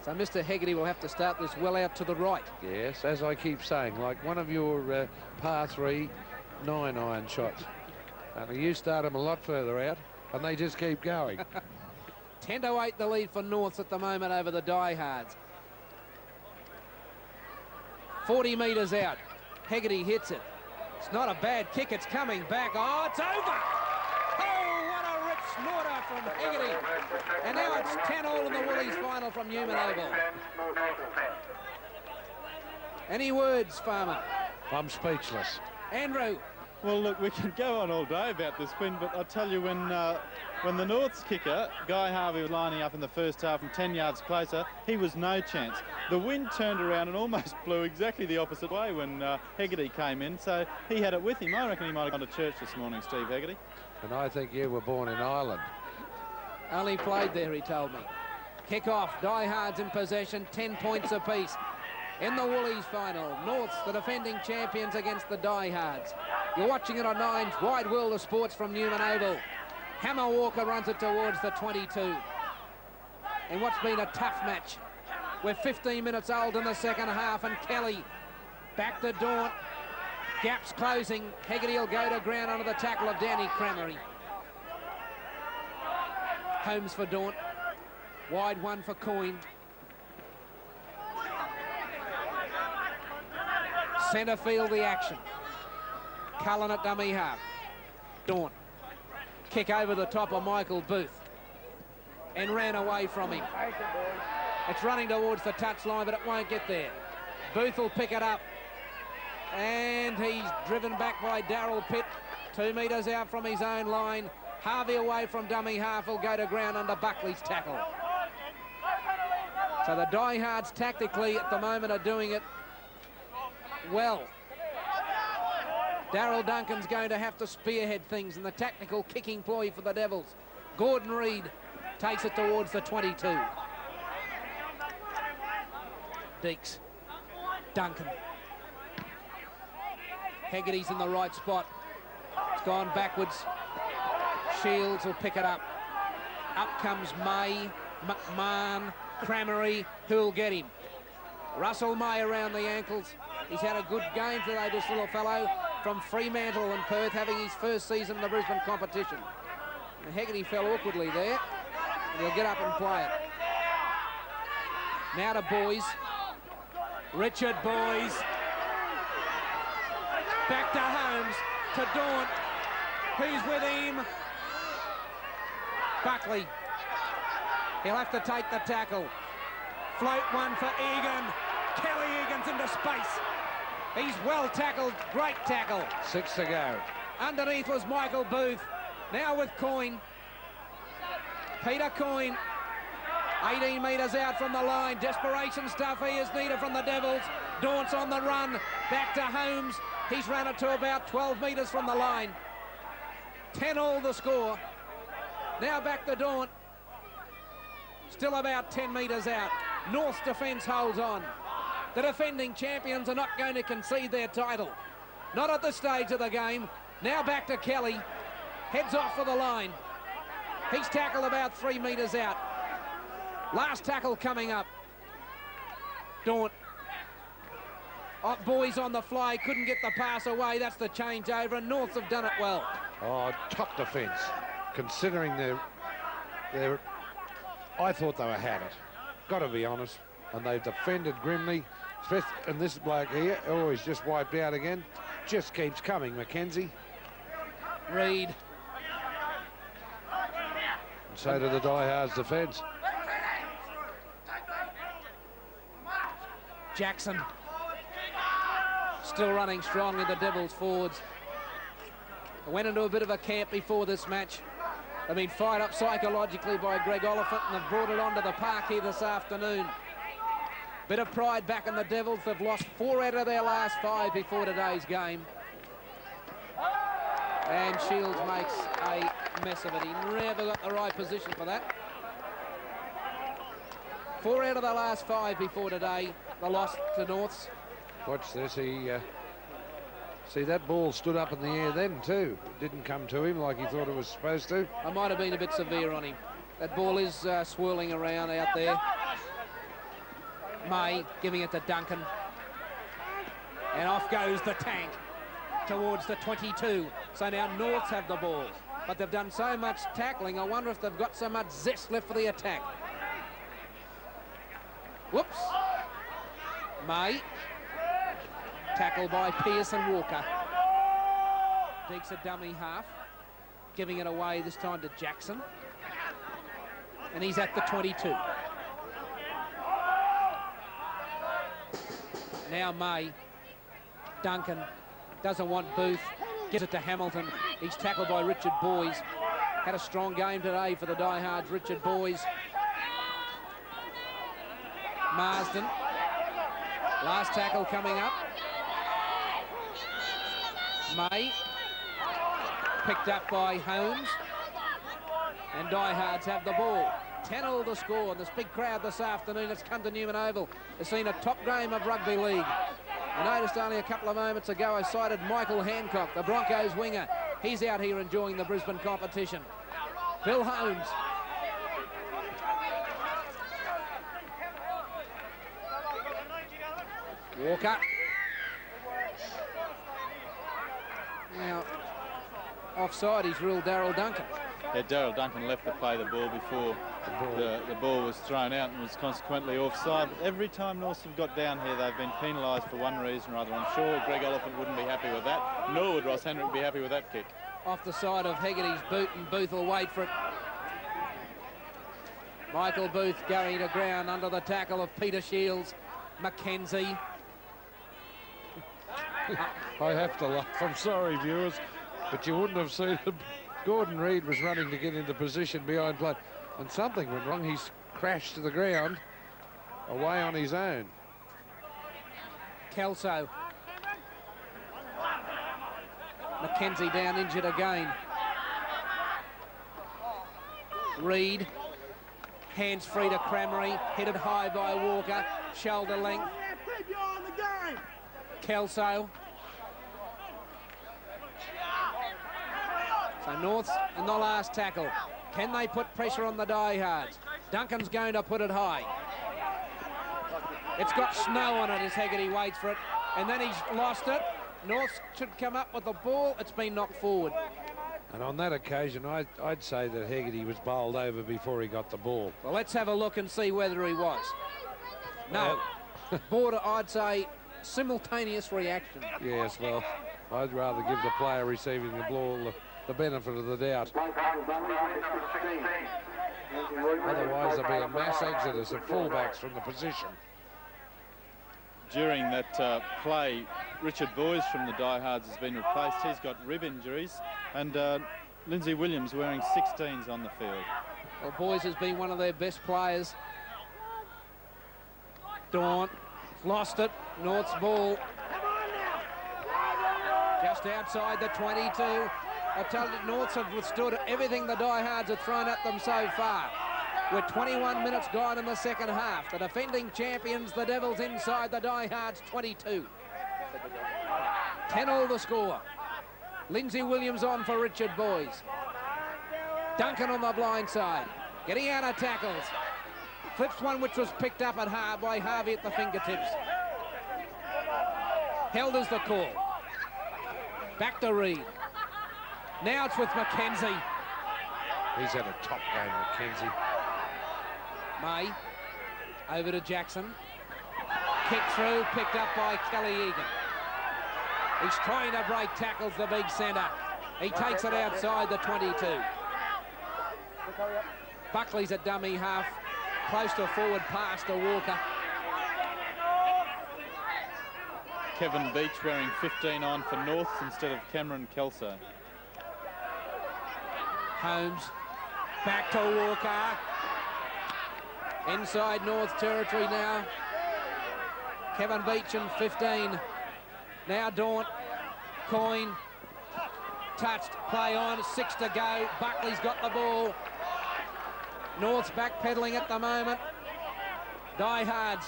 So Mr. Hegarty will have to start this well out to the right. Yes, as I keep saying, like one of your par 3 9-iron shots. And you start them a lot further out, and they just keep going. 10-8 the lead for Norths at the moment over the Diehards. 40 metres out. Hegarty hits it. It's not a bad kick. It's coming back. Oh, it's over. Oh, what a rip snorter from Hegarty. And now it's 10-all in the Woolies final from Neumann Oval. Any words, Farmer? I'm speechless. Andrew. Well, look, we can go on all day about this win, but I tell you, when the North's kicker, Guy Harvey, was lining up in the first half from 10 yards closer, he was no chance. The wind turned around and almost blew exactly the opposite way when Hegarty came in, so he had it with him. I reckon he might have gone to church this morning, Steve Hegarty. And I think you were born in Ireland. Only played there, he told me. Kick off, Diehards in possession, 10 points apiece. In the Woolies final, Norths, the defending champions, against the Diehards. You're watching it on Nine's Wide World of Sports from Neumann Oval. Hammer Walker runs it towards the 22. In what's been a tough match. We're 15 minutes old in the second half, and Kelly back to Daunt. Gaps closing. Hegarty will go to ground under the tackle of Danny Cramery. Holmes for Daunt. Wide one for Coyne. Centre field the action. Cullen at dummy half. Daunt. Kick over the top of Michael Booth. And ran away from him. It's running towards the touchline, but it won't get there. Booth will pick it up. And he's driven back by Darryl Pitt. 2 metres out from his own line. Harvey away from dummy half will go to ground under Buckley's tackle. So the Diehards tactically at the moment are doing it well. Darryl Duncan's going to have to spearhead things in the tactical kicking ploy for the Devils. Gordon Reid takes it towards the 22. Deeks. Duncan. Hegarty's in the right spot. It's gone backwards. Shields will pick it up. Up comes May, McMahon, Cramery, who'll get him. Russell May around the ankles. He's had a good game today, this little fellow, from Fremantle and Perth, having his first season in the Brisbane competition. And Hegarty fell awkwardly there, and he'll get up and play it. Now to Boys. Richard Boys. Back to Holmes, to Daunt. Who's with him? Buckley. He'll have to take the tackle. Float one for Egan. Kelly Egan's into space. He's well tackled, great tackle. 6 to go. Underneath was Michael Booth. Now with Coyne. Peter Coyne. 18 metres out from the line. Desperation stuff here is needed from the Devils. Daunt's on the run. Back to Holmes. He's run it to about 12 metres from the line. 10-all the score. Now back to Daunt. Still about 10 metres out. North's defence holds on. The defending champions are not going to concede their title. Not at this stage of the game. Now back to Kelly. Heads off for the line. He's tackled about 3 metres out. Last tackle coming up. Daunt. Oh, Boys on the fly, couldn't get the pass away. That's the changeover, and Norths have done it well. Oh, top defence. Considering their I thought they were had it. Got to be honest. And they've defended grimly. And this bloke here, oh, he's just wiped out again. Just keeps coming, Mackenzie. Reid. And so do the Diehards defence. Jackson. Still running strongly, the Devils forwards. They went into a bit of a camp before this match. They've been fired up psychologically by Greg Oliphant, and they've brought it onto the park here this afternoon. Bit of pride back in the Devils. They've lost 4 out of their last 5 before today's game. And Shields makes a mess of it. He never got the right position for that. 4 out of the last 5 before today. The loss to Norths. Watch this. He see that ball stood up in the air then too. It didn't come to him like he thought it was supposed to. I might have been a bit severe on him. That ball is swirling around out there. May giving it to Duncan. And off goes the tank towards the 22. So now Norths have the ball. But they've done so much tackling, I wonder if they've got so much zest left for the attack. Whoops. May. Tackle by Pearce and Walker. Deeks a dummy half. Giving it away this time to Jackson. And he's at the 22. Now May. Duncan doesn't want Booth. Gives it to Hamilton. He's tackled by Richard Boys. Had a strong game today for the Diehards, Richard Boys. Marsden. Last tackle coming up. May. Picked up by Holmes. And Diehards have the ball. 10-all the score. This big crowd this afternoon that's come to Neumann Oval has seen a top game of rugby league. I noticed only a couple of moments ago I cited Michael Hancock, the Broncos winger. He's out here enjoying the Brisbane competition. Bill Holmes. Walker. Now, offside, he's ruled Daryl Duncan. Yeah, Daryl Duncan left the play the ball before the ball was thrown out and was consequently offside. But every time Norths have got down here, they've been penalised for one reason or other. I'm sure Greg Oliphant wouldn't be happy with that, nor would Ross Hendrick be happy with that kick. Off the side of Hegarty's boot, and Booth will wait for it. Michael Booth going to ground under the tackle of Peter Shields. Mackenzie. I have to laugh. I'm sorry, viewers, but you wouldn't have seen it. Gordon Reid was running to get into position behind play, and something went wrong. He's crashed to the ground away on his own. Kelso. Mackenzie down, injured again. Reid. Hands free to Crammery. Headed high by Walker. Shoulder length. Kelso. So Norths in the last tackle. Can they put pressure on the Diehards? Duncan's going to put it high. It's got snow on it as Hegarty waits for it. And then he's lost it. Norths should come up with the ball. It's been knocked forward. And on that occasion, I'd say that Hegarty was bowled over before he got the ball. Well, let's have a look and see whether he was. No. Border, I'd say, simultaneous reaction. Yes, well, I'd rather give the player receiving the ball the benefit of the doubt. Otherwise, there'll be a mass exodus of fullbacks from the position. During that play, Richard Boys from the Diehards has been replaced. He's got rib injuries, and Lindsay Williams wearing 16s on the field. Well, Boys has been one of their best players. Daunt lost it. North's ball. Just outside the 22. I tell you, Norths have withstood everything the Diehards have thrown at them so far. With 21 minutes gone in the second half. The defending champions, the Devils, inside the Diehards 22. 10-all the score. Lindsay Williams on for Richard Boys. Duncan on the blind side. Getting out of tackles. Flips one which was picked up by Harvey at the fingertips. Held as the call. Back to Reid. Now it's with Mackenzie. He's had a top game, Mackenzie. May. Over to Jackson. Kick through, picked up by Kelly Egan. He's trying to break tackles, the big centre. He takes it outside the 22. Buckley's a dummy half. Close to a forward pass to Walker. Kevin Beach wearing 15 on for Norths instead of Cameron Kelso. Holmes. Back to Walker. Inside North territory now. Kevin Beach in 15. Now Daunt. Coyne. Touched. Play on. 6 to go. Buckley's got the ball. North's backpedaling at the moment. Diehards.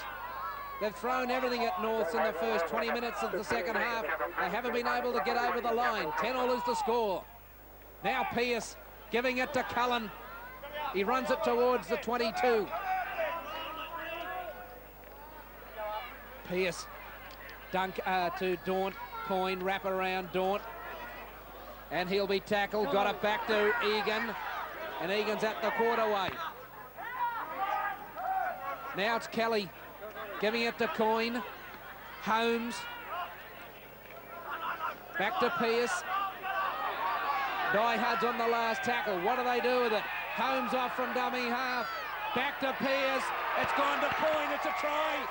They've thrown everything at Norths in the first 20 minutes of the second half. They haven't been able to get over the line. 10-all is the score. Now Pearce giving it to Cullen. He runs it towards the 22. Pearce. Dunk to Daunt. Coyne, wrap around Daunt. And he'll be tackled. Got it back to Egan. And Egan's at the quarterway. Now it's Kelly giving it to Coyne. Holmes. Back to Pearce. Diehards on the last tackle. What do they do with it? Holmes off from dummy half. Back to Pearce. It's gone to Coyne. It's a try.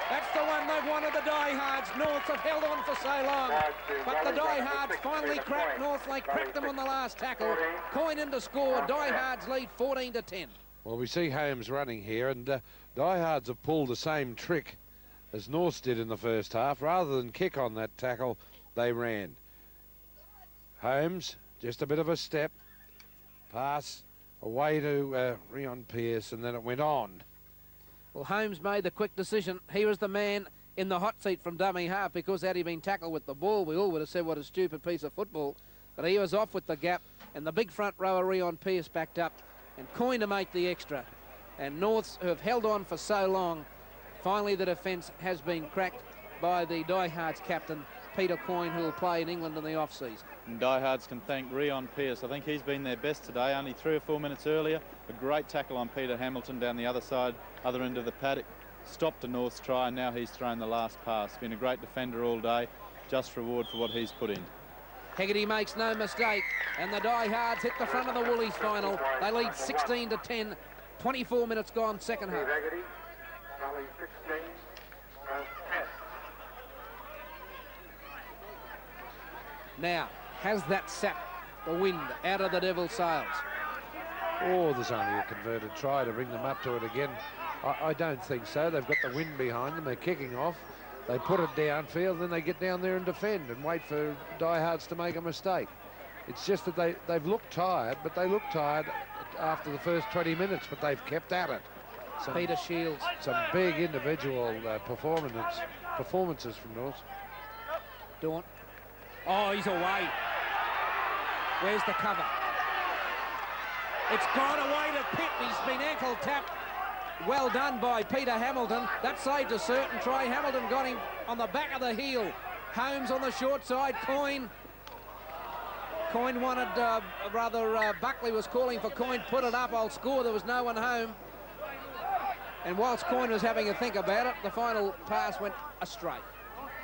That's the one they've wanted, the Diehards. Norths have held on for so long. But the Diehards finally cracked North. They cracked them on the last tackle. Coyne in to score. Diehards lead 14-10. Well, we see Holmes running here, and Diehards have pulled the same trick as Norths did in the first half. Rather than kick on that tackle, they ran. Holmes, just a bit of a step. Pass away to Rion Pearce, and then it went on. Well, Holmes made the quick decision. He was the man in the hot seat from dummy half, because had he been tackled with the ball, we all would have said what a stupid piece of football. But he was off with the gap, and the big front rower, Rion Pearce, backed up, and Coyne to make the extra. And Norths, who have held on for so long, finally the defence has been cracked by the Diehards captain, Peter Coyne, who will play in England in the off-season. And Diehards can thank Rion Pearce. I think he's been their best today, only 3 or 4 minutes earlier. A great tackle on Peter Hamilton down the other side, other end of the paddock. Stopped a North's try, and now he's thrown the last pass. Been a great defender all day. Just reward for what he's put in. Hegarty makes no mistake, and the Diehards hit the front of the Woolies final. They lead 16-10. 24 minutes gone, second half. Now, has that sapped the wind out of the Devil's sails? Oh, there's only a converted try to bring them up to it again. I don't think so. They've got the wind behind them. They're kicking off. They put it downfield, then they get down there and defend and wait for Diehards to make a mistake. It's just that they've looked tired, but they look tired after the first 20 minutes, but they've kept at it. Peter Shields. Some big individual performances from North. Daunt. Oh, he's away. Where's the cover? It's gone away to Pitt. He's been ankle tapped. Well done by Peter Hamilton. That saved a certain try. Hamilton got him on the back of the heel. Holmes on the short side. Coyne wanted, Buckley was calling for Coyne. Put it up, I'll score. There was no one home. And whilst Coyne was having a think about it, the final pass went astray.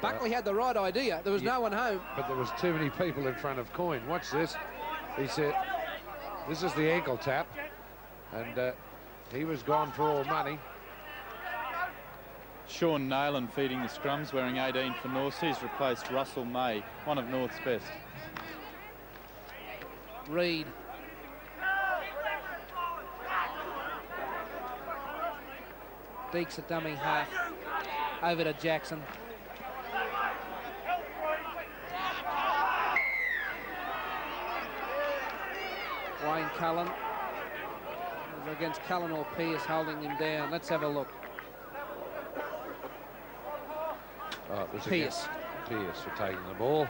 Buckley had the right idea. There was no one home. But there was too many people in front of Coyne. Watch this. He said, this is the ankle tap. And he was gone for all money. Sean Nayland feeding the scrums, wearing 18 for North. He's replaced Russell May, one of North's best. Reid. Deeks at dummy half. Over to Jackson. Wayne Cullen. It was against Cullen or Pearce holding him down. Let's have a look. Oh, it was Pearce. Pearce for taking the ball.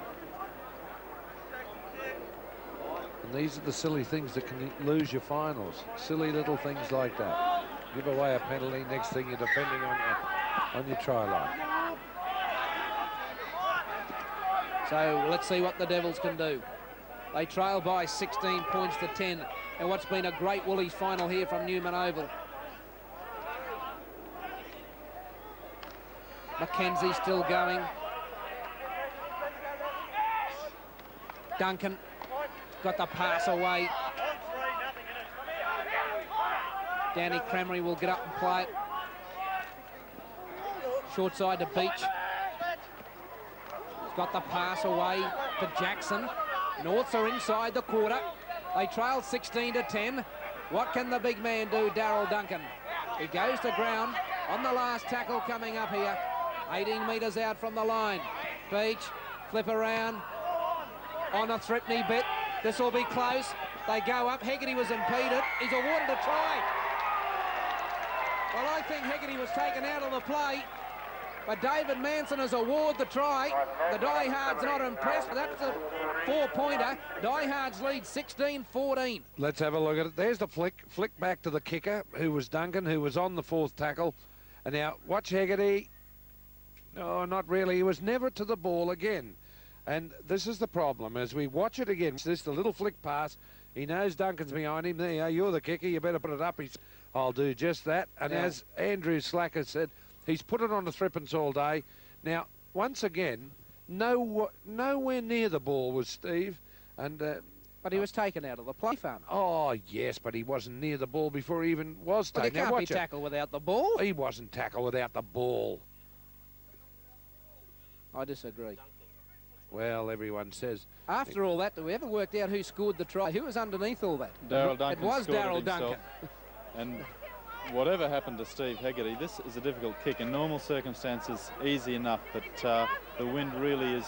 And these are the silly things that can lose your finals. Silly little things like that. Give away a penalty, next thing you're defending on your try line. So let's see what the Devils can do. They trail by 16 points to 10 in what's been a great Woolies final here from Neumann Oval. Mackenzie still going. Duncan got the pass away. Danny Cramry will get up and play it. Short side to Beach. He's got the pass away to Jackson. Norths are inside the quarter. They trail 16-10. What can the big man do, Darryl Duncan? He goes to ground on the last tackle coming up here. 18 metres out from the line. Beach, flip around on a Thripney bit. This will be close. They go up. Hegarty was impeded. He's awarded a try. Well, I think Hegarty was taken out of the play, but David Manson has awarded the try. The Diehards not impressed, but that's a 4-pointer. Diehards lead 16-14. Let's have a look at it. There's the flick back to the kicker, who was Duncan, who was on the fourth tackle. And now watch Hegarty. No, not really. He was never to the ball again. And this is the problem as we watch it again. This the little flick pass. He knows Duncan's behind him. There, you're the kicker. You better put it up. I'll do just that. And yeah, as Andrew Slacker said, he's put it on the threepence all day. Now, once again, nowhere near the ball was Steve. And but he was taken out of the play, farm. Oh, yes, but he wasn't near the ball before he even was But taken. he can't be tackled without the ball. He wasn't tackled without the ball. I disagree. Well, everyone says. After all that, do we ever worked out who scored the try? Who was underneath all that? Darryl Duncan. It was Darryl himself. Duncan. And whatever happened to Steve Hegarty, this is a difficult kick. In normal circumstances, easy enough, but the wind really is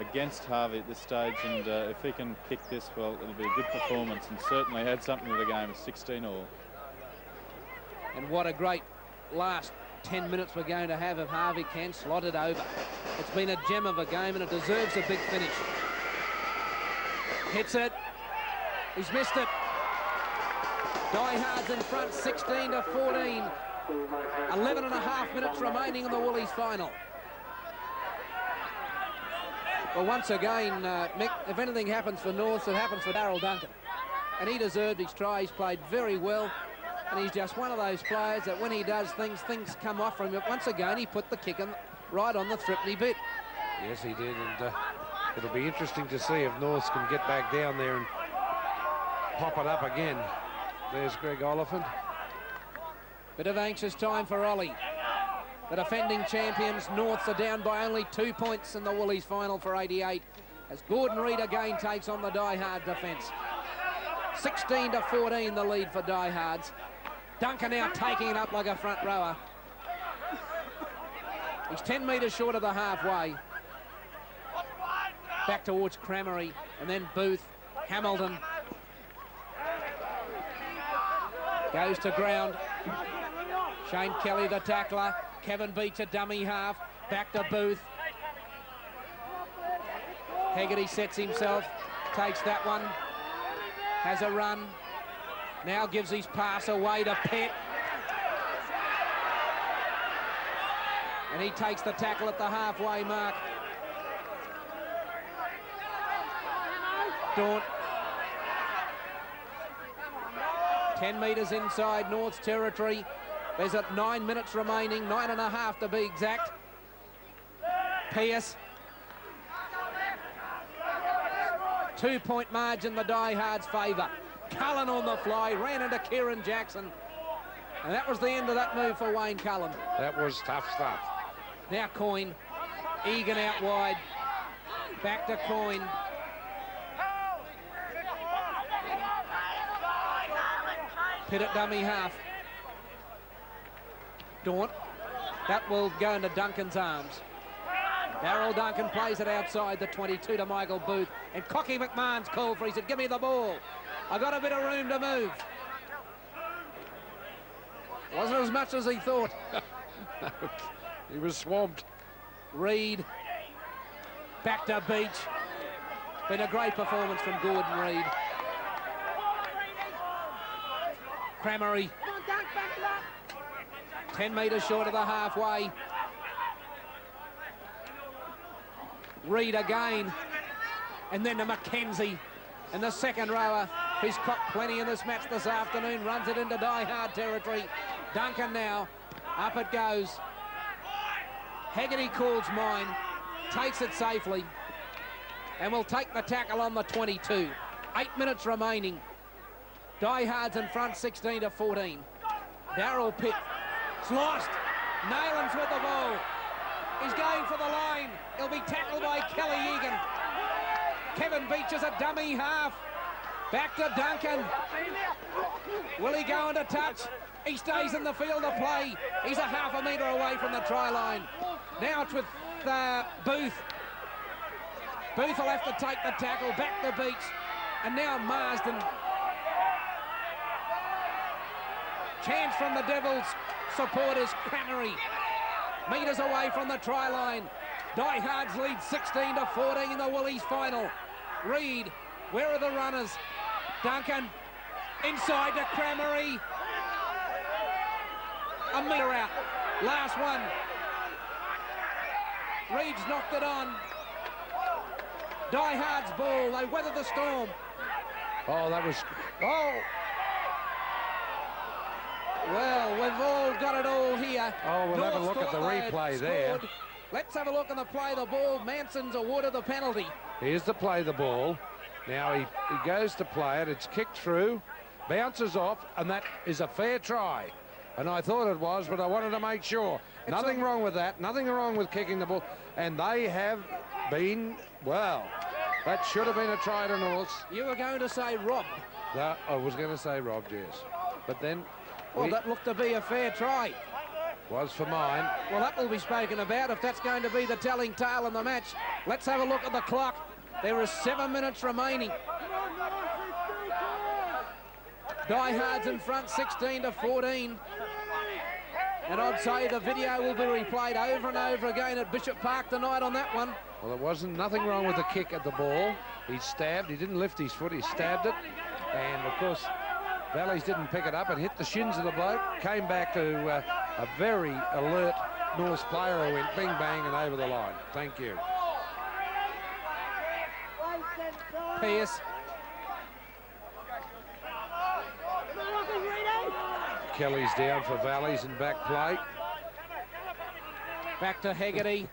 against Harvey at this stage, and if he can kick this, well, it'll be a good performance, and certainly had something to the game. 16 all. And what a great last 10 minutes we're going to have if Harvey can slot it over. It's been a gem of a game and it deserves a big finish. Hits it. He's missed it. Diehards in front, 16-14. 11 and a half minutes remaining in the Woolies final. Well, once again, Mick, if anything happens for North, it happens for Daryl Duncan. And he deserved his try. He's played very well. And he's just one of those players that when he does things come off from him. But once again, he put the kick right on the threepenny bit. Yes, he did. And it'll be interesting to see if North can get back down there and pop it up again. There's Greg Oliphant. Bit of anxious time for Ollie. The defending champions, Norths, are down by only 2 points in the Woolies final for 88, as Gordon Reid again takes on the Diehard defence. 16-14 the lead for Diehards. Duncan now taking it up like a front rower. He's 10 metres short of the halfway. Back towards Cramery, and then Booth, Hamilton. Goes to ground. Shane Kelly, the tackler. Kevin Beach, a dummy half. Back to Booth. Hegarty sets himself. Takes that one. Has a run. Now gives his pass away to Pett. And he takes the tackle at the halfway mark. Daunt. 10 metres inside North's territory. There's 9 minutes remaining, 9.5 to be exact. Pierce. 2 point margin, the Diehards' favour. Cullen on the fly, ran into Kieran Jackson. And that was the end of that move for Wayne Cullen. That was tough stuff. Now Coyne. Egan out wide. Back to Coyne. Pitt at dummy half. Daunt. That will go into Duncan's arms. Daryl Duncan plays it outside the 22 to Michael Booth. And Cocky McMahon's called for. He said, give me the ball. I got a bit of room to move. Wasn't as much as he thought. He was swamped. Reid. Back to Beach. Been a great performance from Gordon Reid. Cramery. 10 metres short of the halfway. Reid again. And then to Mackenzie. And the second rower, who's caught plenty in this match this afternoon, runs it into Die-Hard territory. Duncan now. Up it goes. Hegarty calls mine. Takes it safely. And will take the tackle on the 22. 8 minutes remaining. Diehards in front, 16-14. Daryl Pitt. It's lost. Naylands with the ball. He's going for the line. He'll be tackled by Kelly Egan. Kevin Beach is a dummy half. Back to Duncan. Will he go into touch? He stays in the field of play. He's a half a metre away from the try line. Now it's with Booth. Booth will have to take the tackle. Back to Beach. And now Marsden. Chance from the Devils supporters. Cramery. Metres away from the try line. Diehards lead 16-14 in the Woolies final. Reid, where are the runners? Duncan, inside to Cramery. A metre out. Last one. Reid's knocked it on. Diehards ball. They weathered the storm. Oh, that was... Oh! Well, we've all got it all here. Oh, we'll have a North look at the thought they had replay there. scored. Let's have a look at the play. The ball. Manson's awarded the penalty. Here's the play the ball. Now he goes to play it. It's kicked through, bounces off, and that is a fair try. And I thought it was, but I wanted to make sure. Nothing wrong with that. Nothing wrong with kicking the ball. And they have been, well, that should have been a try to North. You were going to say robbed. No, I was going to say robbed, yes. But then... Well, that looked to be a fair try. Was for mine. Well, that will be spoken about if that's going to be the telling tale in the match. Let's have a look at the clock. There is 7 minutes remaining. Diehards in front, 16-14. And I'd say the video will be replayed over and over again at Bishop Park tonight on that one. Well, there wasn't nothing wrong with the kick at the ball. He stabbed. He didn't lift his foot. He stabbed it. And, of course, Valleys didn't pick it up and hit the shins of the bloke. Came back to a very alert North player who went bing, bang, and over the line. Thank you. Pearce. Kelly's down for Valleys in back play. Back to Hegarty.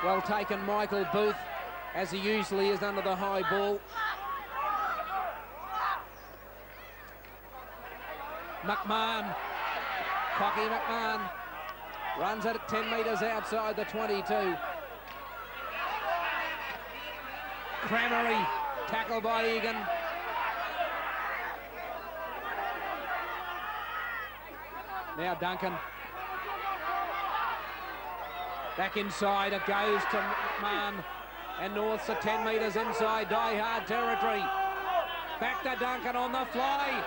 Well taken, Michael Booth, as he usually is under the high ball. McMahon. Cocky McMahon runs it at 10 metres outside the 22. Cramery, tackle by Egan. Now Duncan. Back inside, it goes to McMahon. And North's at 10 metres inside Die-Hard territory. Back to Duncan on the fly.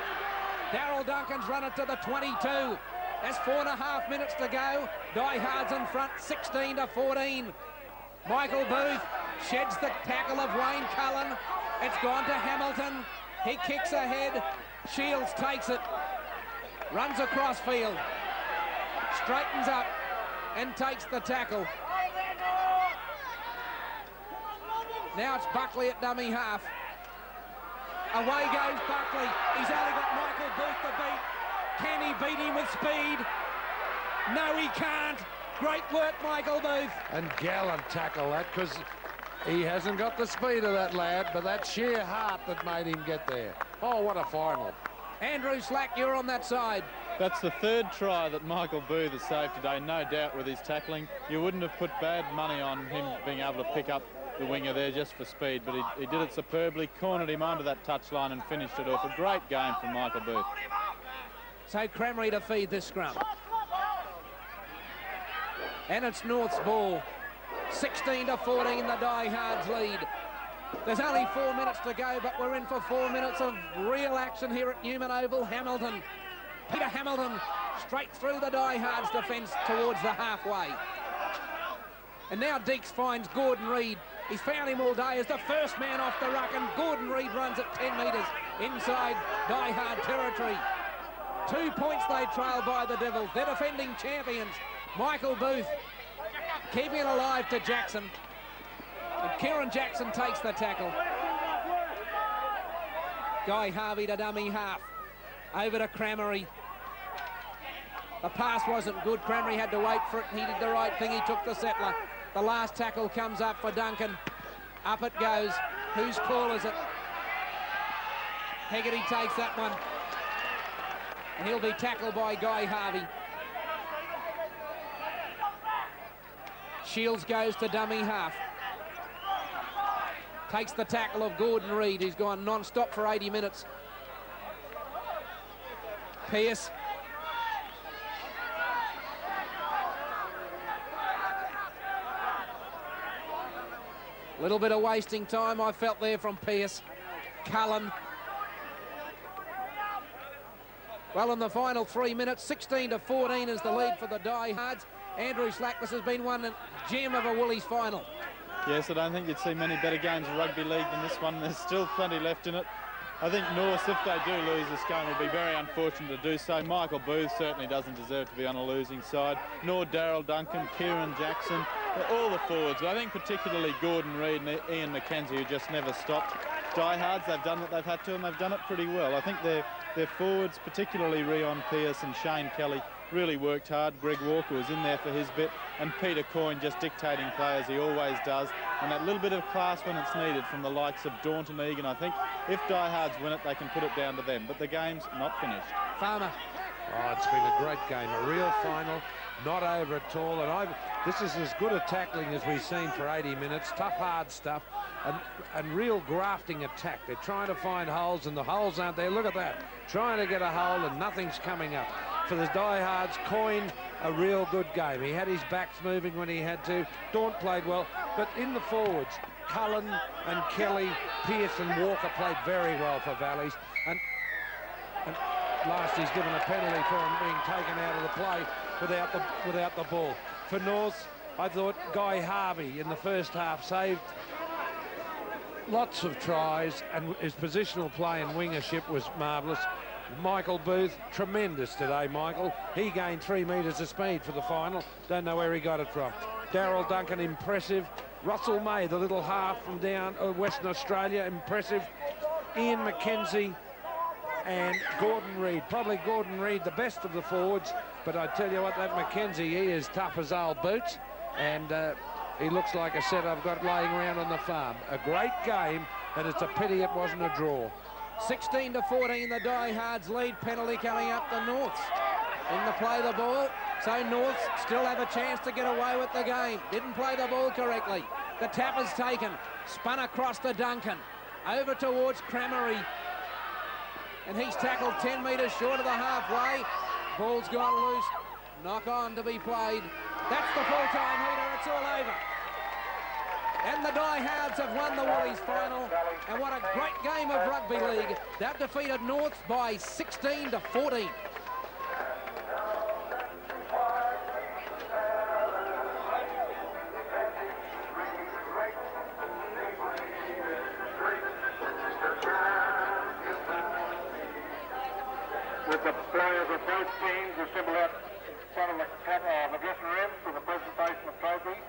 Darryl Duncan's run it to the 22. There's 4.5 minutes to go. Die-Hard's in front, 16-14. Michael Booth sheds the tackle of Wayne Cullen. It's gone to Hamilton. He kicks ahead. Shields takes it. Runs across field. Straightens up and takes the tackle. Now it's Buckley at dummy half. Away goes Buckley. He's only got Michael Booth to beat. Can he beat him with speed? No, he can't. Great work, Michael Booth. And gallant tackle that, because he hasn't got the speed of that lad, but that sheer heart that made him get there. Oh, what a final. Andrew Slack, you're on that side. That's the third try that Michael Booth has saved today, no doubt, with his tackling. You wouldn't have put bad money on him being able to pick up the winger there just for speed, but he did it superbly, cornered him onto that touchline and finished it off. A great game from Michael Booth. So Cramery to feed this scrum. And it's North's ball. 16-14, the Die-Hards lead. There's only 4 minutes to go, but we're in for 4 minutes of real action here at Neumann Oval. Hamilton, Peter Hamilton, straight through the Die-Hards defence towards the halfway. And now Deeks finds Gordon Reid. He's found him all day as the first man off the ruck, and Gordon Reid runs at 10 metres inside Die-Hard territory. 2 points they trail by the Devils. They're defending champions. Michael Booth keeping it alive to Jackson. And Kieran Jackson takes the tackle. Guy Harvey to dummy half. Over to Cramery. The pass wasn't good. Cramery had to wait for it. He did the right thing. He took the settler. The last tackle comes up for Duncan. Up it goes. Whose call is it? Hegarty takes that one. And he'll be tackled by Guy Harvey. Shields goes to dummy half. Takes the tackle of Gordon Reid, who's gone non-stop for 80 minutes. Pearce. A little bit of wasting time I felt there from Pearce. Cullen. Well, in the final 3 minutes, 16-14 is the lead for the Die-Hards. Andrew Slack, this has been one gem of a Woolies final. Yes, I don't think you'd see many better games of rugby league than this one. There's still plenty left in it. I think North, if they do lose this game, will be very unfortunate to do so. Michael Booth certainly doesn't deserve to be on a losing side, nor Darryl Duncan, Kieran Jackson, all the forwards. But I think particularly Gordon Reid and Ian McKenzie, who just never stopped. Die-Hards, they've done what they've had to, and they've done it pretty well. I think their forwards, particularly Rion Pearce and Shane Kelly, really worked hard. Greg Walker was in there for his bit, and Peter Coyne just dictating play as he always does, and that little bit of class when it's needed from the likes of Daunton Egan. I think if Die-Hards win it, they can put it down to them, but the game's not finished. Farmer. Oh, it's been a great game, a real final, not over at all, and this is as good a tackling as we've seen for 80 minutes. Tough, hard stuff, and real grafting attack. They're trying to find holes, and the holes aren't there. Look at that, trying to get a hole, and nothing's coming up. For the Die-Hards, Coyne, a real good game. He had his backs moving when he had to. Daunt played well, but in the forwards, Cullen and Kelly, Pearce and Walker played very well for Valleys. And last he's given a penalty for him being taken out of the play without the ball. For North, I thought Guy Harvey in the first half saved lots of tries, and his positional play and wingership was marvellous. Michael Booth, tremendous today, Michael. He gained 3 metres of speed for the final. Don't know where he got it from. Daryl Duncan, impressive. Russell May, the little half from down Western Australia, impressive. Ian McKenzie and Gordon Reid. Probably Gordon Reid, the best of the forwards, but I tell you what, that McKenzie, he is tough as old boots, and he looks like a set I've got laying around on the farm. A great game, and it's a pity it wasn't a draw. 16-14, the Diehards lead. Penalty coming up the Norths. In the play the ball, so Norths still have a chance to get away with the game. Didn't play the ball correctly. The tap is taken, spun across to Duncan, over towards Cramery, and he's tackled 10 metres short of the halfway. Ball's gone loose, knock on to be played. That's the full-time heater, it's all over. And the Diehards have won the Woolies final, and what a great game of rugby league. They've defeated Norths by 16-14. With the players of both teams assembled out in front of the dressing room for the presentation of trophies.